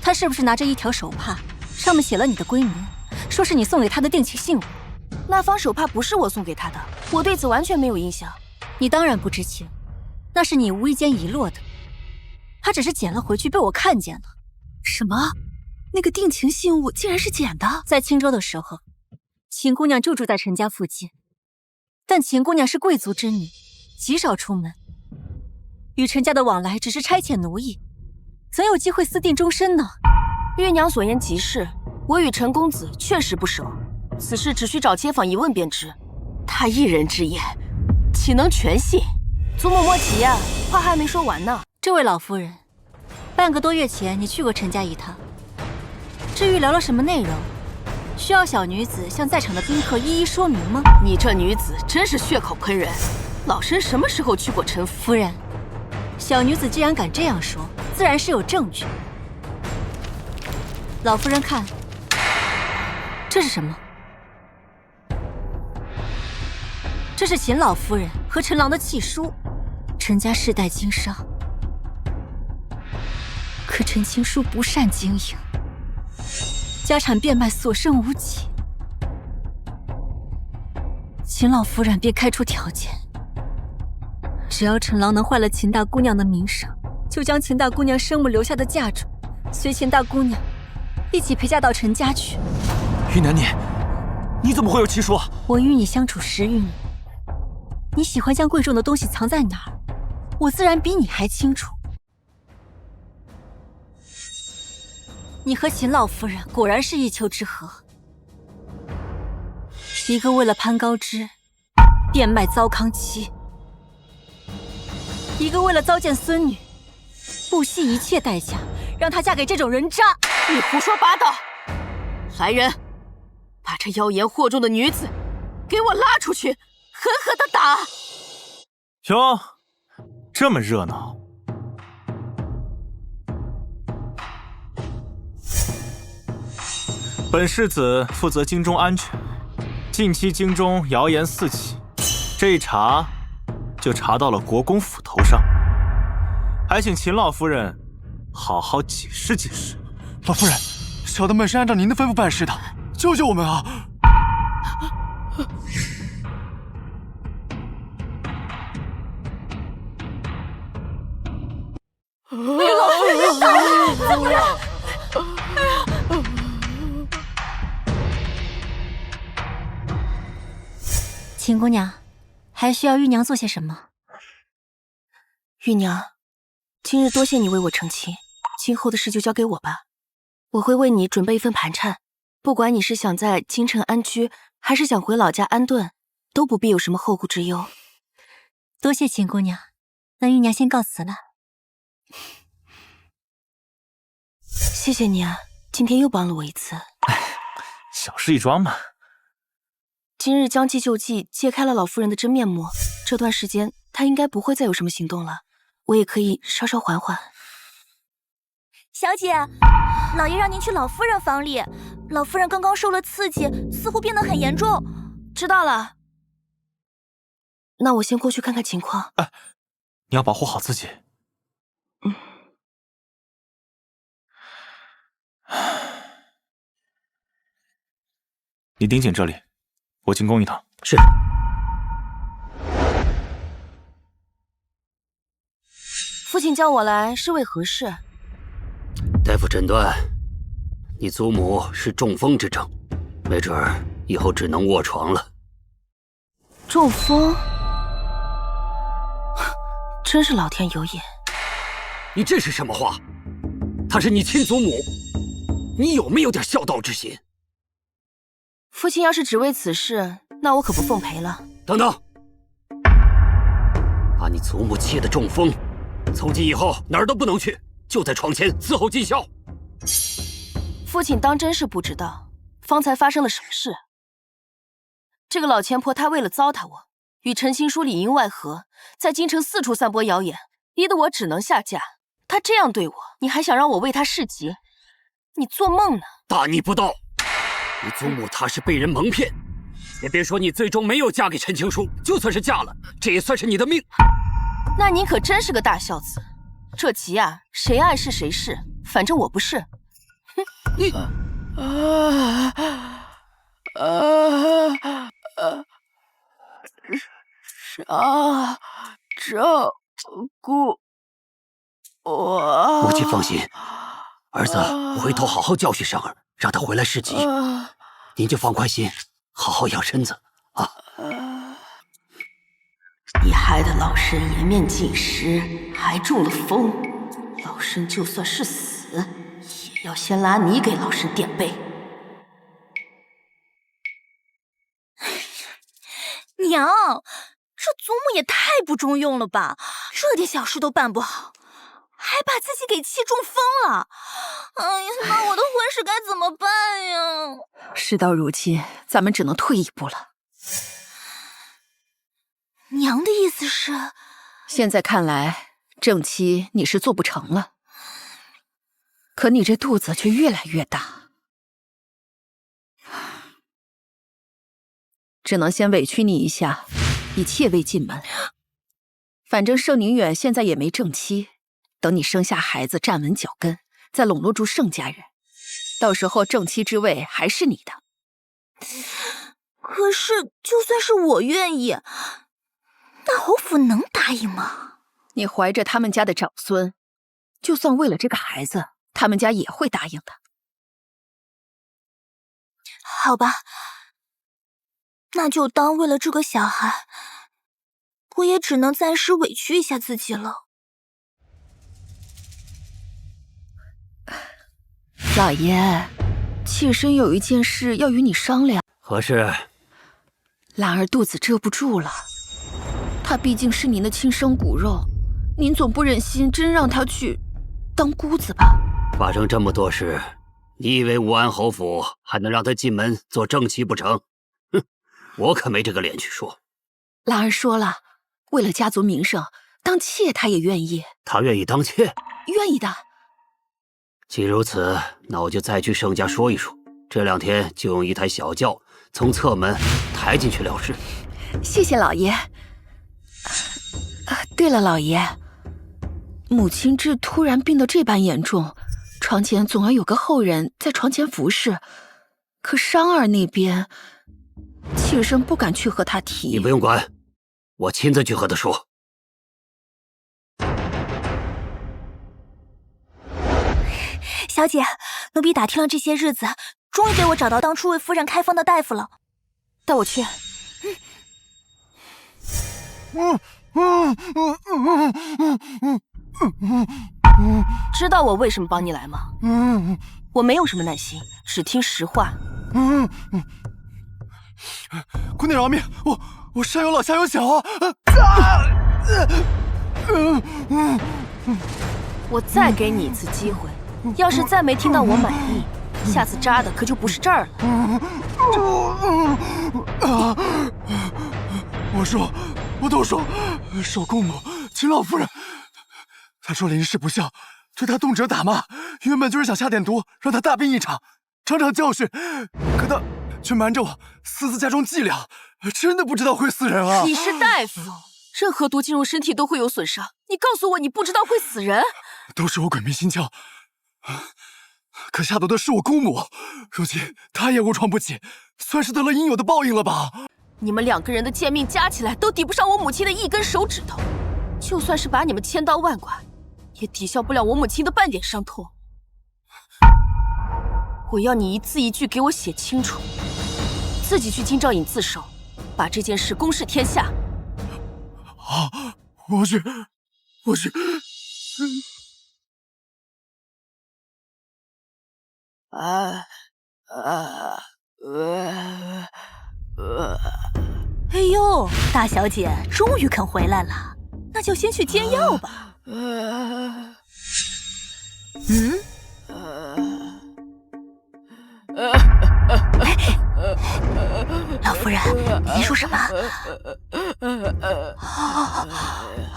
S7: 他是不是拿着一条手帕，上面写了你的闺名，说是你送给他的定情信物？
S13: 那方手帕不是我送给他的，我对此完全没有印象。
S7: 你当然不知情，那是你无意间遗落的，他只是捡了回去，被我看见了。
S5: 什么？那个定情信物竟然是捡的？
S7: 在青州的时候，秦姑娘就住在陈家附近，但秦姑娘是贵族之女，极少出门，与陈家的往来只是差遣奴役，怎有机会私定终身呢？
S13: 玉娘所言极是，我与陈公子确实不熟，此事只需找街坊一问便知。
S1: 他一人之言，岂能全信？
S13: 祖母莫急呀，话还没说完呢。
S7: 这位老夫人，半个多月前你去过陈家一趟，至于聊了什么内容，需要小女子向在场的宾客一一说明吗？
S1: 你这女子真是血口喷人！老身什么时候去过陈府？
S7: 夫人，小女子既然敢这样说，自然是有证据。老夫人看，这是什么？这是秦老夫人和陈郎的契书。陈家世代经商，可陈青书不善经营，家产变卖，所剩无几。秦老夫人便开出条件，只要陈郎能坏了秦大姑娘的名声，就将秦大姑娘生母留下的嫁妆，随秦大姑娘一起陪嫁到陈家去。
S14: 玉娘，你怎么会有契书？
S7: 我与你相处10余年，你喜欢将贵重的东西藏在哪儿，我自然比你还清楚。你和秦老夫人果然是一丘之貉，一个为了攀高枝变卖糟糠妻，一个为了糟践孙女不惜一切代价让她嫁给这种人渣。
S1: 你胡说八道！来人，把这妖言惑众的女子给我拉出去，狠狠地打！
S4: 哟，这么热闹。本世子负责京中安全，近期京中谣言四起，这一查就查到了国公府头上，还请秦老夫人好好解释解释。
S8: 老夫人，小的们是按照您的吩咐办事的，救救我们啊！
S1: 老夫人要打人！怎么了？
S7: 秦姑娘，还需要玉娘做些什么？
S13: 玉娘，今日多谢你为我成亲，今后的事就交给我吧。我会为你准备一份盘缠，不管你是想在京城安居，还是想回老家安顿，都不必有什么后顾之忧。
S7: 多谢秦姑娘，那玉娘先告辞了。
S13: 谢谢你啊，今天又帮了我一次。
S4: 小事一桩嘛。
S13: 今日将计就计，揭开了老夫人的真面目。这段时间她应该不会再有什么行动了，我也可以稍稍缓缓。
S3: 小姐，老爷让您去老夫人房里，老夫人刚刚受了刺激，似乎变得很严重。
S13: 知道了，那我先过去看看情况。
S4: 哎，你要保护好自己。你盯紧这里，我进宫一趟。
S6: 是。
S13: 父亲叫我来是为何事？
S6: 大夫诊断，你祖母是中风之症，没准儿以后只能卧床了。
S13: 中风？真是老天有眼。
S6: 你这是什么话？她是你亲祖母，你有没有点孝道之心？
S13: 父亲要是只为此事，那我可不奉陪了。
S6: 等等，把你祖母气得中风，从今以后哪儿都不能去，就在床前伺候尽孝。
S13: 父亲当真是不知道方才发生了什么事。这个老钱婆她为了糟蹋我，与陈青书里应外合，在京城四处散播谣言，逼得我只能下嫁。她这样对我，你还想让我为她事急？你做梦呢！
S6: 大逆不道！你祖母她是被人蒙骗，也别说你最终没有嫁给陈青书，就算是嫁了，这也算是你的命。
S13: 那您可真是个大孝子。这棋啊，谁爱是谁是，反正我不是。哼，你
S1: 照顾我。
S6: 母亲放心，儿子回头好好教训生儿，让他回来市集。您就放宽心，好好养身子啊。
S1: 你害得老身颜面尽失，还中了风。老身就算是死，也要先拉你给老身垫背。
S3: 娘，这祖母也太不中用了吧！这点小事都办不好，还把自己给气中风了。哎呀，那我的婚事该怎么办呀？
S5: 事到如今，咱们只能退一步了。
S3: 娘的意思是，
S5: 现在看来，正妻你是做不成了。可你这肚子却越来越大，只能先委屈你一下，以妾位进门。反正盛宁远现在也没正妻，等你生下孩子站稳脚跟，再笼络住盛家人，到时候正妻之位还是你的。
S3: 可是，就算是我愿意，那侯府能答应吗？
S5: 你怀着他们家的长孙，就算为了这个孩子，他们家也会答应的。
S3: 好吧，那就当为了这个小孩，我也只能暂时委屈一下自己了。
S5: 老爷，妾身有一件事要与你商量。
S6: 何事？
S5: 兰儿肚子遮不住了，她毕竟是您的亲生骨肉，您总不忍心真让她去当姑子吧？
S6: 发生这么多事，你以为武安侯府还能让她进门做正妻不成？哼，我可没这个脸去说。
S5: 兰儿说了，为了家族名声，当妾她也愿意。
S6: 她愿意当妾？
S5: 愿意的。
S6: 既如此，那我就再去盛家说一说，这2天就用一台小轿从侧门抬进去了事。
S5: 谢谢老爷。对了，老爷，母亲这突然病得这般严重，床前总要有个后人在床前服侍。可商儿那边，妾身不敢去和他提。
S6: 你不用管，我亲自去和他说。
S3: 小姐，奴婢打听了这些日子，终于给我找到当初为夫人开方的大夫了，带我去。
S13: 知道我为什么帮你来吗？我没有什么耐心，只听实话。
S14: 姑娘饶命，我上有老下有小啊！
S13: 我再给你一次机会，要是再没听到我满意，下次扎的可就不是这儿了。
S14: 我都说，少公母秦老夫人，她说林氏不孝，对她动辄打骂，原本就是想下点毒，让她大病一场，尝尝教训。可她却瞒着我，私自加重剂量，真的不知道会死人啊！
S13: 你是大夫，任何毒进入身体都会有损伤，你告诉我你不知道会死人？
S14: 都是我鬼迷心窍，可下毒的是我姑母，如今她也无床不起，算是得了应有的报应了吧？
S13: 你们2个人的贱命加起来都抵不上我母亲的一根手指头，就算是把你们千刀万剐，也抵消不了我母亲的半点伤痛。我要你一字一句给我写清楚，自己去金兆尹自首，把这件事公示天下。
S14: 好，我去。
S3: 哎呦，大小姐终于肯回来了，那就先去煎药吧。老夫人，你在说什么？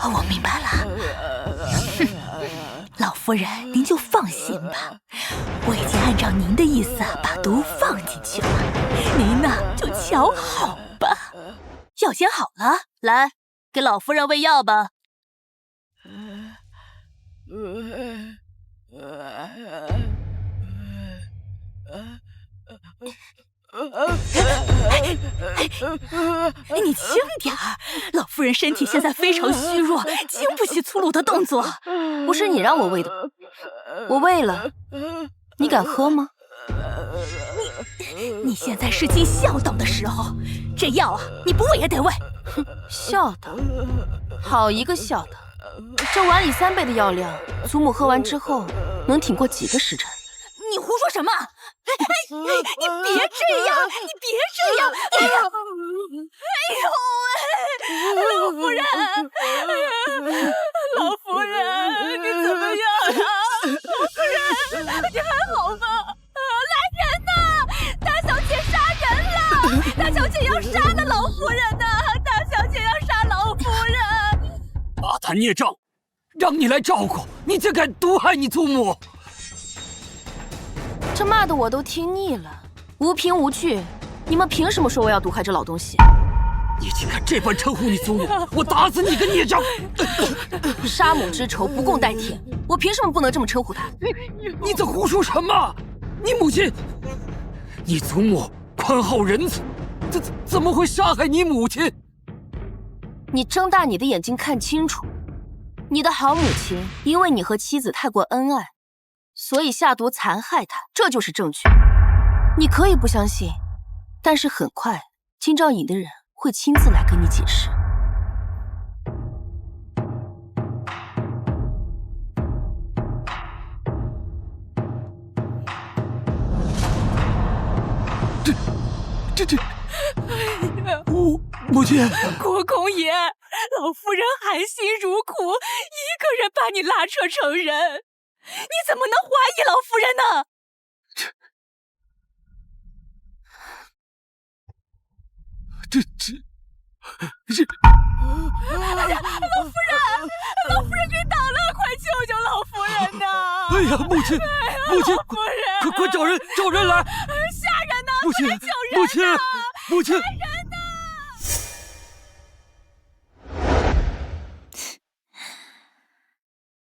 S3: 我明白了。老夫人，您就放心吧，我已经按照您的意思把毒放进去了，您呢就瞧好吧。药煎好了，来，给老夫人喂药吧。你轻点儿，老夫人身体现在非常虚弱，经不起粗鲁的动作。
S13: 不是你让我喂的，我喂了，你敢喝吗？
S3: 你现在是尽孝道的时候，这药啊，你不喂也得喂。
S13: 孝道，好一个孝道！这碗里3倍的药量，祖母喝完之后能挺过几个时辰？
S3: 你胡说什么？你别这样，你别这样！哎呦喂，老夫人，老夫人，你怎么
S12: 杀了老夫人呐！大小姐要杀老夫人！
S6: 大胆孽障，让你来照顾，你竟敢毒害你祖母！
S13: 这骂的我都听腻了，无凭无据，你们凭什么说我要毒害这老东西？
S6: 你竟敢这般称呼你祖母，我打死你个孽障！
S13: 杀母之仇，不共戴天，我凭什么不能这么称呼她？
S6: 你在胡说什么？你母亲，你祖母宽厚仁慈，怎么会杀害你母亲？
S13: 你睁大你的眼睛看清楚，你的好母亲因为你和妻子太过恩爱，所以下毒残害她，这就是证据。你可以不相信，但是很快金兆尹的人会亲自来跟你解释。
S6: 这，母亲，
S12: 国公爷，老夫人含辛茹苦，一个人把你拉扯成人，你怎么能怀疑老夫人呢？老夫人晕倒了，快救救老夫人呐！
S6: 哎呀，母亲，快找人来！
S12: 吓人呐！
S6: 母亲，母亲！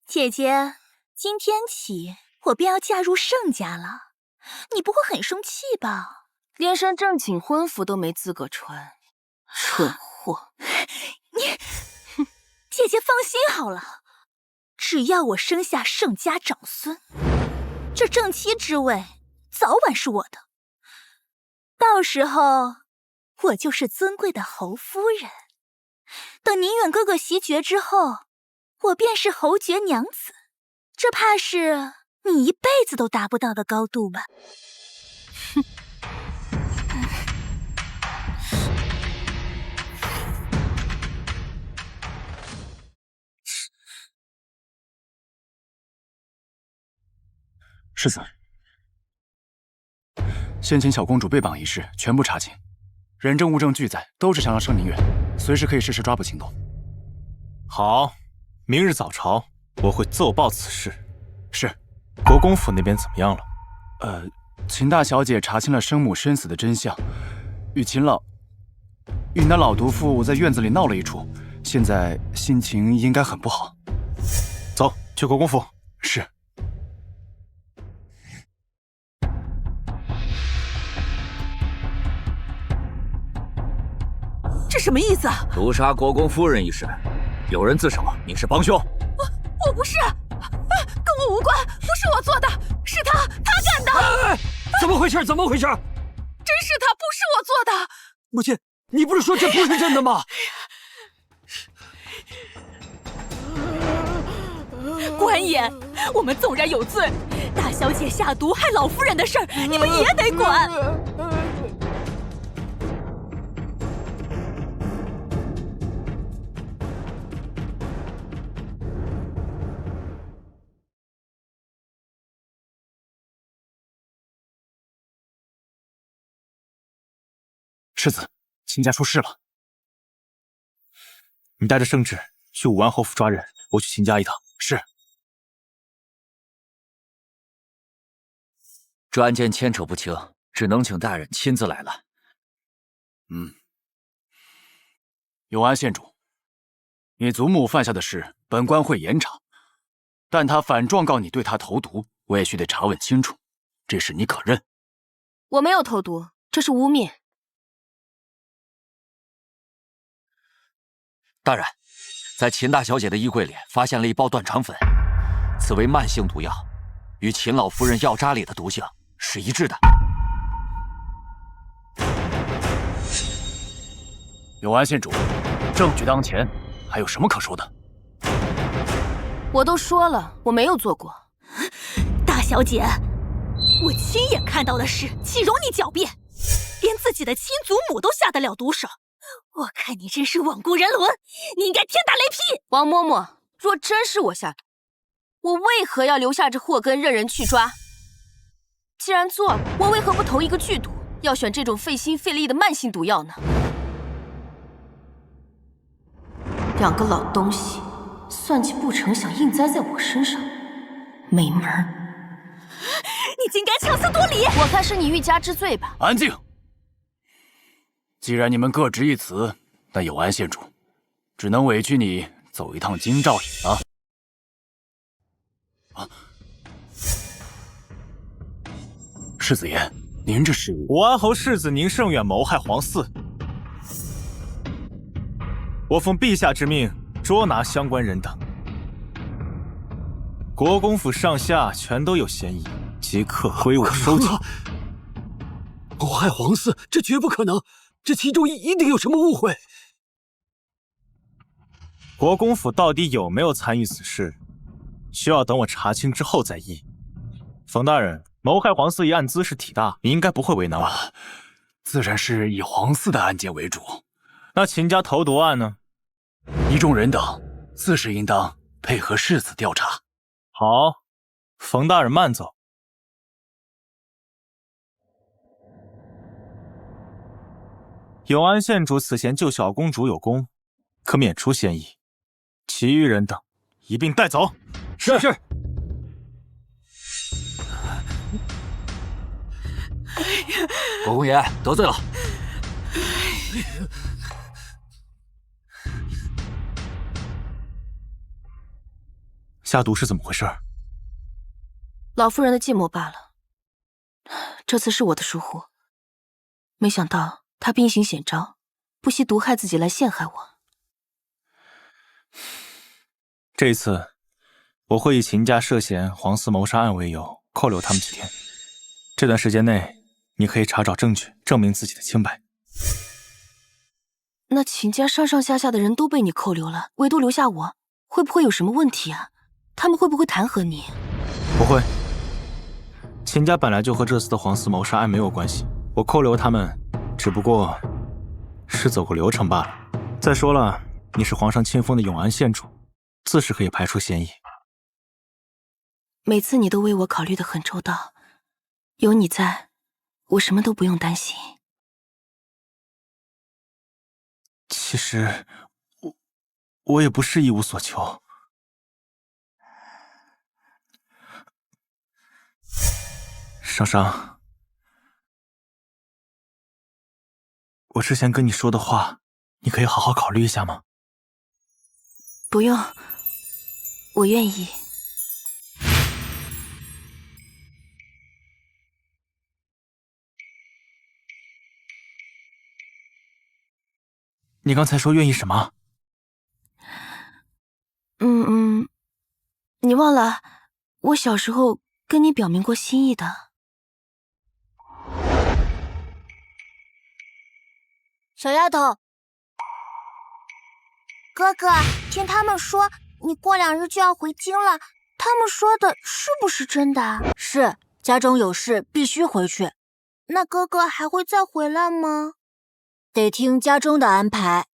S3: 姐姐，今天起我便要嫁入盛家了，你不会很生气吧？
S13: 连身正经婚服都没资格穿，蠢货！
S3: 姐姐放心好了，只要我生下盛家长孙，这正妻之位早晚是我的。到时候我就是尊贵的侯夫人。等宁远哥哥袭爵之后，我便是侯爵娘子，这怕是你一辈子都达不到的高度吧？哼！
S8: 世子，先前小公主被绑一事全部查清，人证物证俱在，都是想让盛宁远，随时可以实施抓捕行动。
S4: 好，明日早朝我会奏报此事。
S8: 是。
S4: 国公府那边怎么样了？
S8: 秦大小姐查清了生母身死的真相，与那老毒妇在院子里闹了一出，现在心情应该很不好。
S4: 走，去国公府。
S8: 是。
S12: 这什么意思啊？
S10: 毒杀国公夫人一事，有人自首，你是帮凶。
S12: 我不是，跟我无关，不是我做的，是他干的。
S6: 怎么回事？真
S12: 是他，不是我做的。
S6: 母亲，你不是说这不是真的吗？
S12: 官爷，我们纵然有罪，大小姐下毒害老夫人的事儿，你们也得管。
S8: 世子，秦家出事了。
S4: 你带着圣旨去武安侯府抓人，我去秦家一趟。
S8: 是。
S10: 这案件牵扯不清，只能请大人亲自来了。
S8: 永安县主，你祖母犯下的事，本官会严查，但他反状告你对他投毒，我也须得查问清楚，这事你可认？
S13: 我没有投毒，这是污蔑。
S10: 大人，在秦大小姐的衣柜里发现了一包断肠粉，此为慢性毒药，与秦老夫人药渣里的毒性是一致的。
S8: 永安县主，证据当前，还有什么可说的？
S13: 我都说了，我没有做过。
S3: 大小姐，我亲眼看到的事，岂容你狡辩？连自己的亲祖母都下得了毒手。我看你真是罔顾人伦，你应该天打雷劈！
S13: 王嬷嬷，若真是我下毒，我为何要留下这祸根任人去抓？既然做了，我为何不投一个剧毒，要选这种费心费力的慢性毒药呢？两个老东西，算计不成想硬栽在我身上，没门儿！
S3: 你竟敢强词夺理！
S13: 我看是你欲加之罪吧。
S8: 安静！既然你们各执一词，那永安县主只能委屈你走一趟京兆尹了。世子爷，您这是……
S4: 武安侯世子宁胜远谋害皇嗣，我奉陛下之命捉拿相关人等。国公府上下全都有嫌疑，即刻归我收缴。
S6: 谋害皇嗣，这绝不可能，这其中一定有什么误会。
S4: 国公府到底有没有参与此事，需要等我查清之后再议。冯大人，谋害皇嗣一案兹事体大，你应该不会为难我。
S8: 自然是以皇嗣的案件为主。
S4: 那秦家投毒案呢？
S8: 一众人等自是应当配合世子调查。
S4: 好，冯大人慢走。永安县主此前救小公主有功，可免除嫌疑。其余人等一并带走。
S6: 是。
S10: 国公爷得罪了。
S4: 下毒是怎么回事？
S13: 老夫人的芥末罢了。这次是我的疏忽，没想到她兵行险招，不惜毒害自己来陷害我。
S4: 这一次，我会以秦家涉嫌皇嗣谋杀案为由扣留他们几天。这段时间内，你可以查找证据，证明自己的清白。
S13: 那秦家上上下下的人都被你扣留了，唯独留下我，会不会有什么问题啊？他们会不会弹劾你？
S4: 不会。秦家本来就和这次的皇嗣谋杀案没有关系，我扣留他们，只不过是走个流程罢了。再说了，你是皇上亲封的永安县主，自是可以排除嫌疑。
S13: 每次你都为我考虑得很周到，有你在，我什么都不用担心。
S4: 其实，我也不是一无所求。商商，我之前跟你说的话，你可以好好考虑一下吗？
S13: 不用，我愿意。
S4: 你刚才说愿意什么？
S13: 你忘了我小时候跟你表明过心意的。
S3: 小丫头，哥哥，听他们说你过2日就要回京了，他们说的是不是真的？
S7: 是，家中有事必须回去。
S3: 那哥哥还会再回来吗？
S7: 得听家中的安排。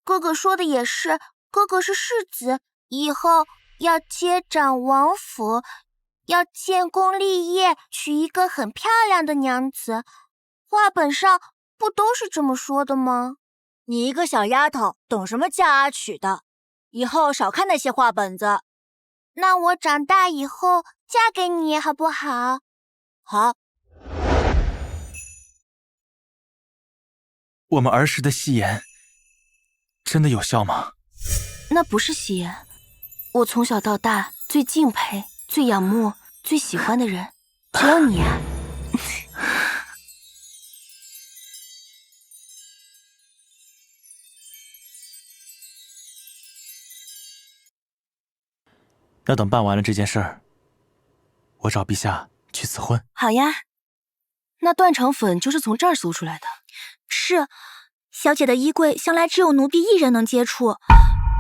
S3: 哥哥说的也是，哥哥是世子，以后要接掌王府，要建功立业，娶一个很漂亮的娘子。话本上不都是这么说的吗？
S7: 你一个小丫头，懂什么嫁啊娶的？以后少看那些话本子。
S3: 那我长大以后嫁给你好不好？
S7: 好。
S4: 我们儿时的戏言真的有效吗？
S13: 那不是戏言，我从小到大最敬佩、最仰慕、最喜欢的人，只有你啊！
S4: 要等办完了这件事儿，我找陛下去赐婚。
S13: 好呀，那断肠粉就是从这儿搜出来的。
S3: 是，小姐的衣柜向来只有奴婢一人能接触，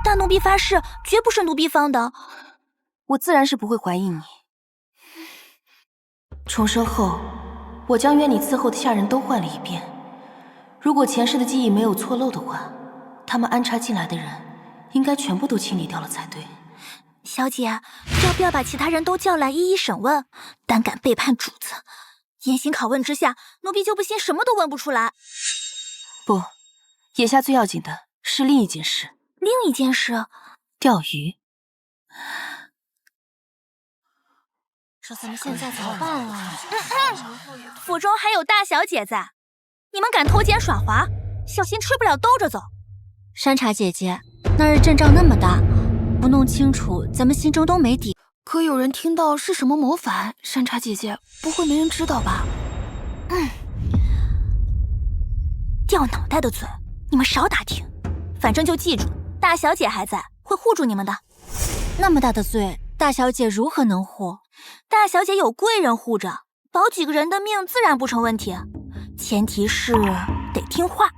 S3: 但奴婢发誓绝不是奴婢放的。
S13: 我自然是不会怀疑你。重生后，我将约你伺候的下人都换了一遍。如果前世的记忆没有错漏的话，他们安插进来的人，应该全部都清理掉了才对。
S3: 小姐，要不要把其他人都叫来一一审问？胆敢背叛主子，严刑拷问之下，奴婢就不信什么都问不出来。
S13: 不，眼下最要紧的是另一件事。
S3: 另一件事？
S13: 钓鱼。
S3: 这咱们现在怎么办啊？府中还有大小姐在，你们敢偷奸耍滑，小心吃不了兜着走。
S7: 山茶姐姐，那日阵仗那么大，不弄清楚，咱们心中都没底。
S12: 可有人听到是什么谋反，山茶姐姐不会没人知道吧？
S3: 掉脑袋的嘴，你们少打听。反正就记住，大小姐还在，会护住你们的。
S7: 那么大的罪，大小姐如何能护？
S3: 大小姐有贵人护着，保几个人的命自然不成问题。前提是得听话。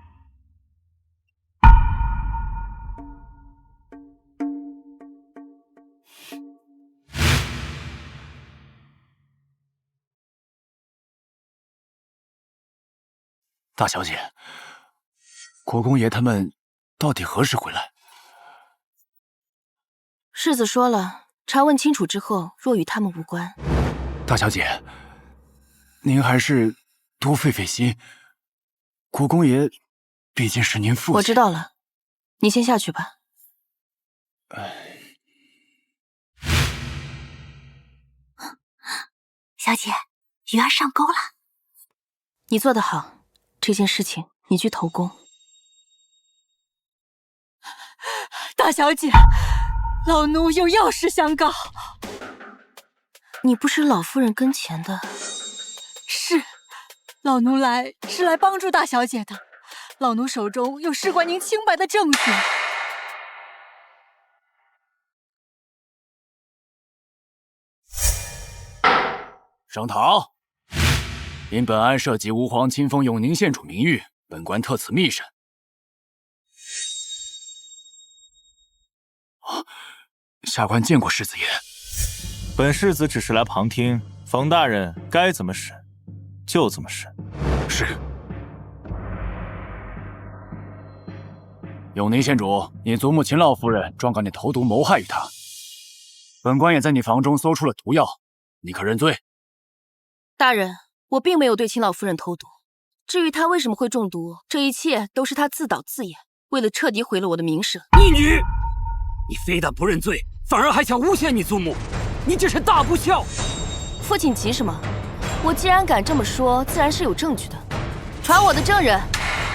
S8: 大小姐，国公爷他们到底何时回来？
S13: 世子说了，查问清楚之后，若与他们无关。
S8: 大小姐，您还是多费费心。国公爷毕竟是您父亲。
S13: 我知道了，你先下去吧。
S3: 小姐，鱼儿上钩了。
S13: 你做得好。这件事情你去投宫。
S12: 大小姐，老奴有要事相告。
S13: 你不是老夫人跟前的？
S12: 是，老奴是来帮助大小姐的。老奴手中有事关您清白的证据。
S8: 升堂。因本案涉及吾皇亲封永宁县主名誉，本官特此密审。下官见过世子爷。
S4: 本世子只是来旁听，冯大人该怎么审就怎么审。
S8: 是。永宁县主，你祖母秦老夫人状告你投毒谋害于他，本官也在你房中搜出了毒药，你可认罪？
S13: 大人。我并没有对秦老夫人投毒，至于她为什么会中毒，这一切都是她自导自演，为了彻底毁了我的名声。
S6: 逆女，你非但不认罪，反而还想诬陷你祖母，你这是大不孝！
S13: 父亲急什么？我既然敢这么说，自然是有证据的。传我的证人。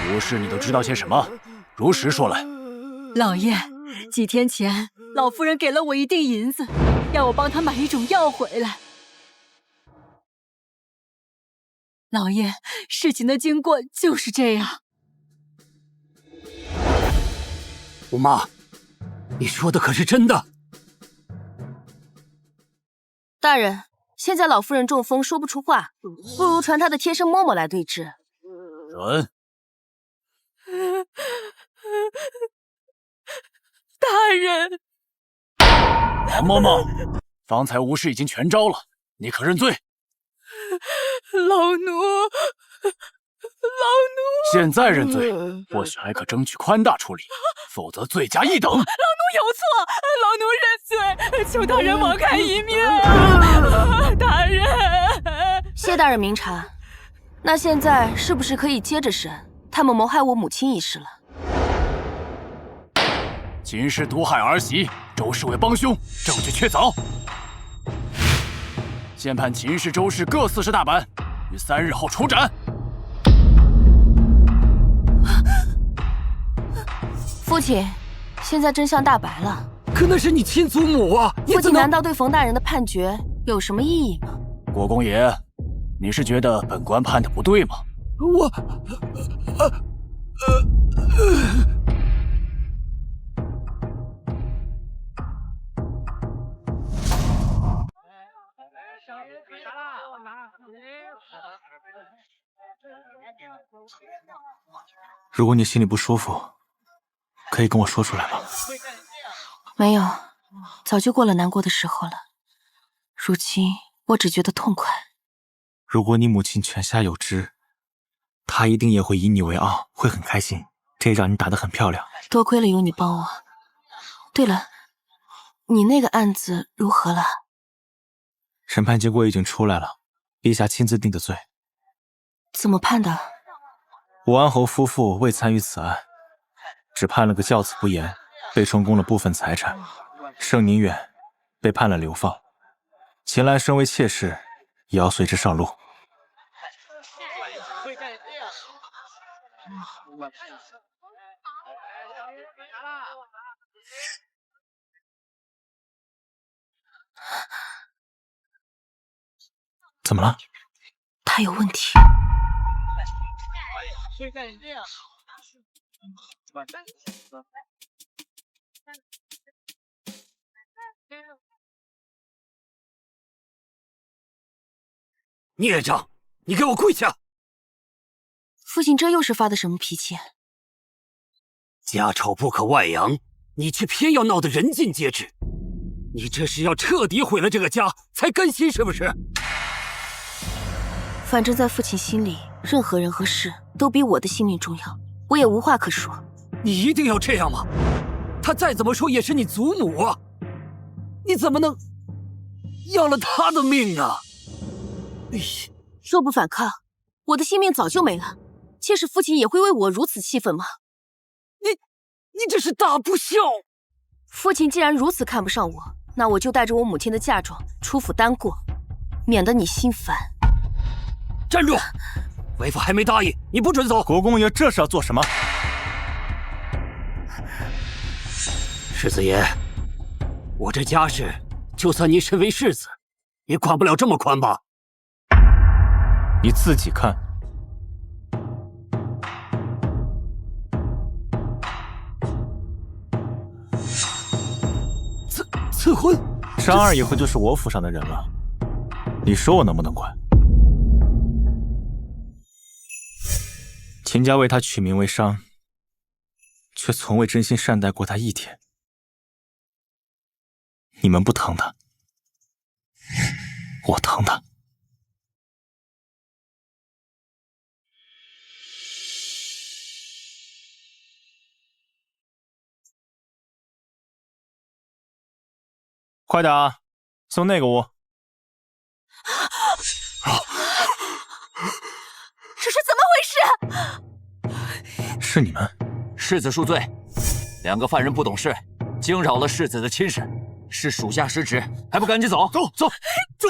S8: 无事你都知道些什么？如实说来。
S12: 老爷，几天前老夫人给了我一锭银子，要我帮她买一种药回来。老爷，事情的经过就是这样。
S6: 五妈，你说的可是真的？
S13: 大人，现在老夫人中风说不出话，不如传她的贴身嬷嬷来对质。
S8: 准。
S12: 大人，
S8: 王嬷嬷，方才无事已经全招了，你可认罪？
S12: 老奴，
S8: 现在认罪，或许还可争取宽大处理，否则罪加一等。老奴
S12: 有错，老奴认罪，求大人网开一面啊！大人，
S13: 谢大人明察。那现在是不是可以接着审他们谋害我母亲一事了？
S8: 秦氏毒害儿媳，周氏为帮凶，证据确凿。现判秦氏、周氏各40大板，于3日后处斩。
S13: 父亲，现在真相大白了。
S6: 可那是你亲祖母啊！
S13: 父亲难道对冯大人的判决有什么异议吗？
S8: 国公爷，你是觉得本官判的不对吗？
S6: 我，
S4: 如果你心里不舒服，可以跟我说出来吗？
S13: 没有，早就过了难过的时候了。如今我只觉得痛快。
S4: 如果你母亲泉下有知，她一定也会以你为傲，会很开心。这一仗你打得很漂亮，
S13: 多亏了有你帮我。对了，你那个案子如何了？
S4: 审判结果已经出来了，陛下亲自定的罪，
S13: 怎么判的？
S4: 武安侯夫妇未参与此案，只判了个教子不严，被充公了部分财产。盛宁远被判了流放，秦岚身为妾室，也要随之上路。怎么了？
S13: 他有问题。
S6: 孽障，你给我跪下！
S13: 父亲这又是发的什么脾气？
S6: 家丑不可外扬，你却偏要闹得人尽皆知。你这是要彻底毁了这个家才甘心是不是？
S13: 反正在父亲心里，任何人和事都比我的性命重要，我也无话可说。
S6: 你一定要这样吗？他再怎么说也是你祖母啊，你怎么能要了他的命啊？
S13: 若不反抗，我的性命早就没了。妾室父亲也会为我如此气愤吗？
S6: 你这是大不孝！
S13: 父亲既然如此看不上我，那我就带着我母亲的嫁妆出府单过，免得你心烦。
S6: 站住！为父还没答应，你不准走。
S4: 国公爷这是要做什么？
S6: 世子爷，我这家事，就算您身为世子，也管不了这么宽吧？
S4: 你自己看。
S6: 赐婚，
S4: 商儿以后就是我府上的人了，你说我能不能管？秦家为他取名为商，却从未真心善待过他一天。你们不疼他，我疼他。快点啊，送那个屋。
S3: 这是怎么回
S4: 事？是你们？
S10: 世子恕罪，两个犯人不懂事，惊扰了世子的亲事，是属下失职，还不赶紧走？
S6: 走走走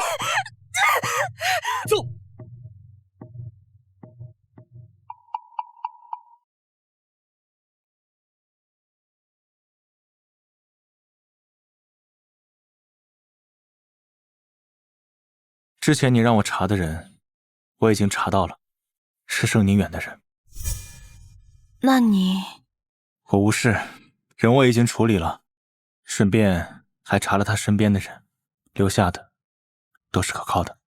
S6: 走！
S4: 之前你让我查的人，我已经查到了，是盛宁远的人。
S13: 那你……
S4: 我无事，人我已经处理了，顺便还查了他身边的人，留下的都是可靠的。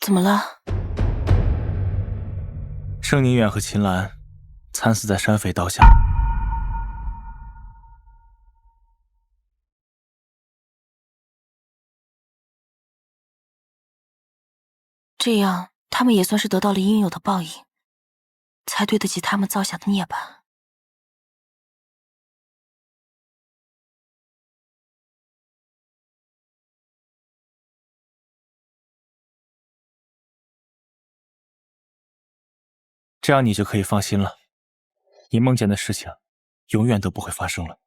S13: 怎么了？
S4: 盛宁远和秦岚惨死在山匪刀下。
S13: 这样，他们也算是得到了应有的报应，才对得起他们造下的孽吧。
S4: 这样你就可以放心了，你梦见的事情永远都不会发生了。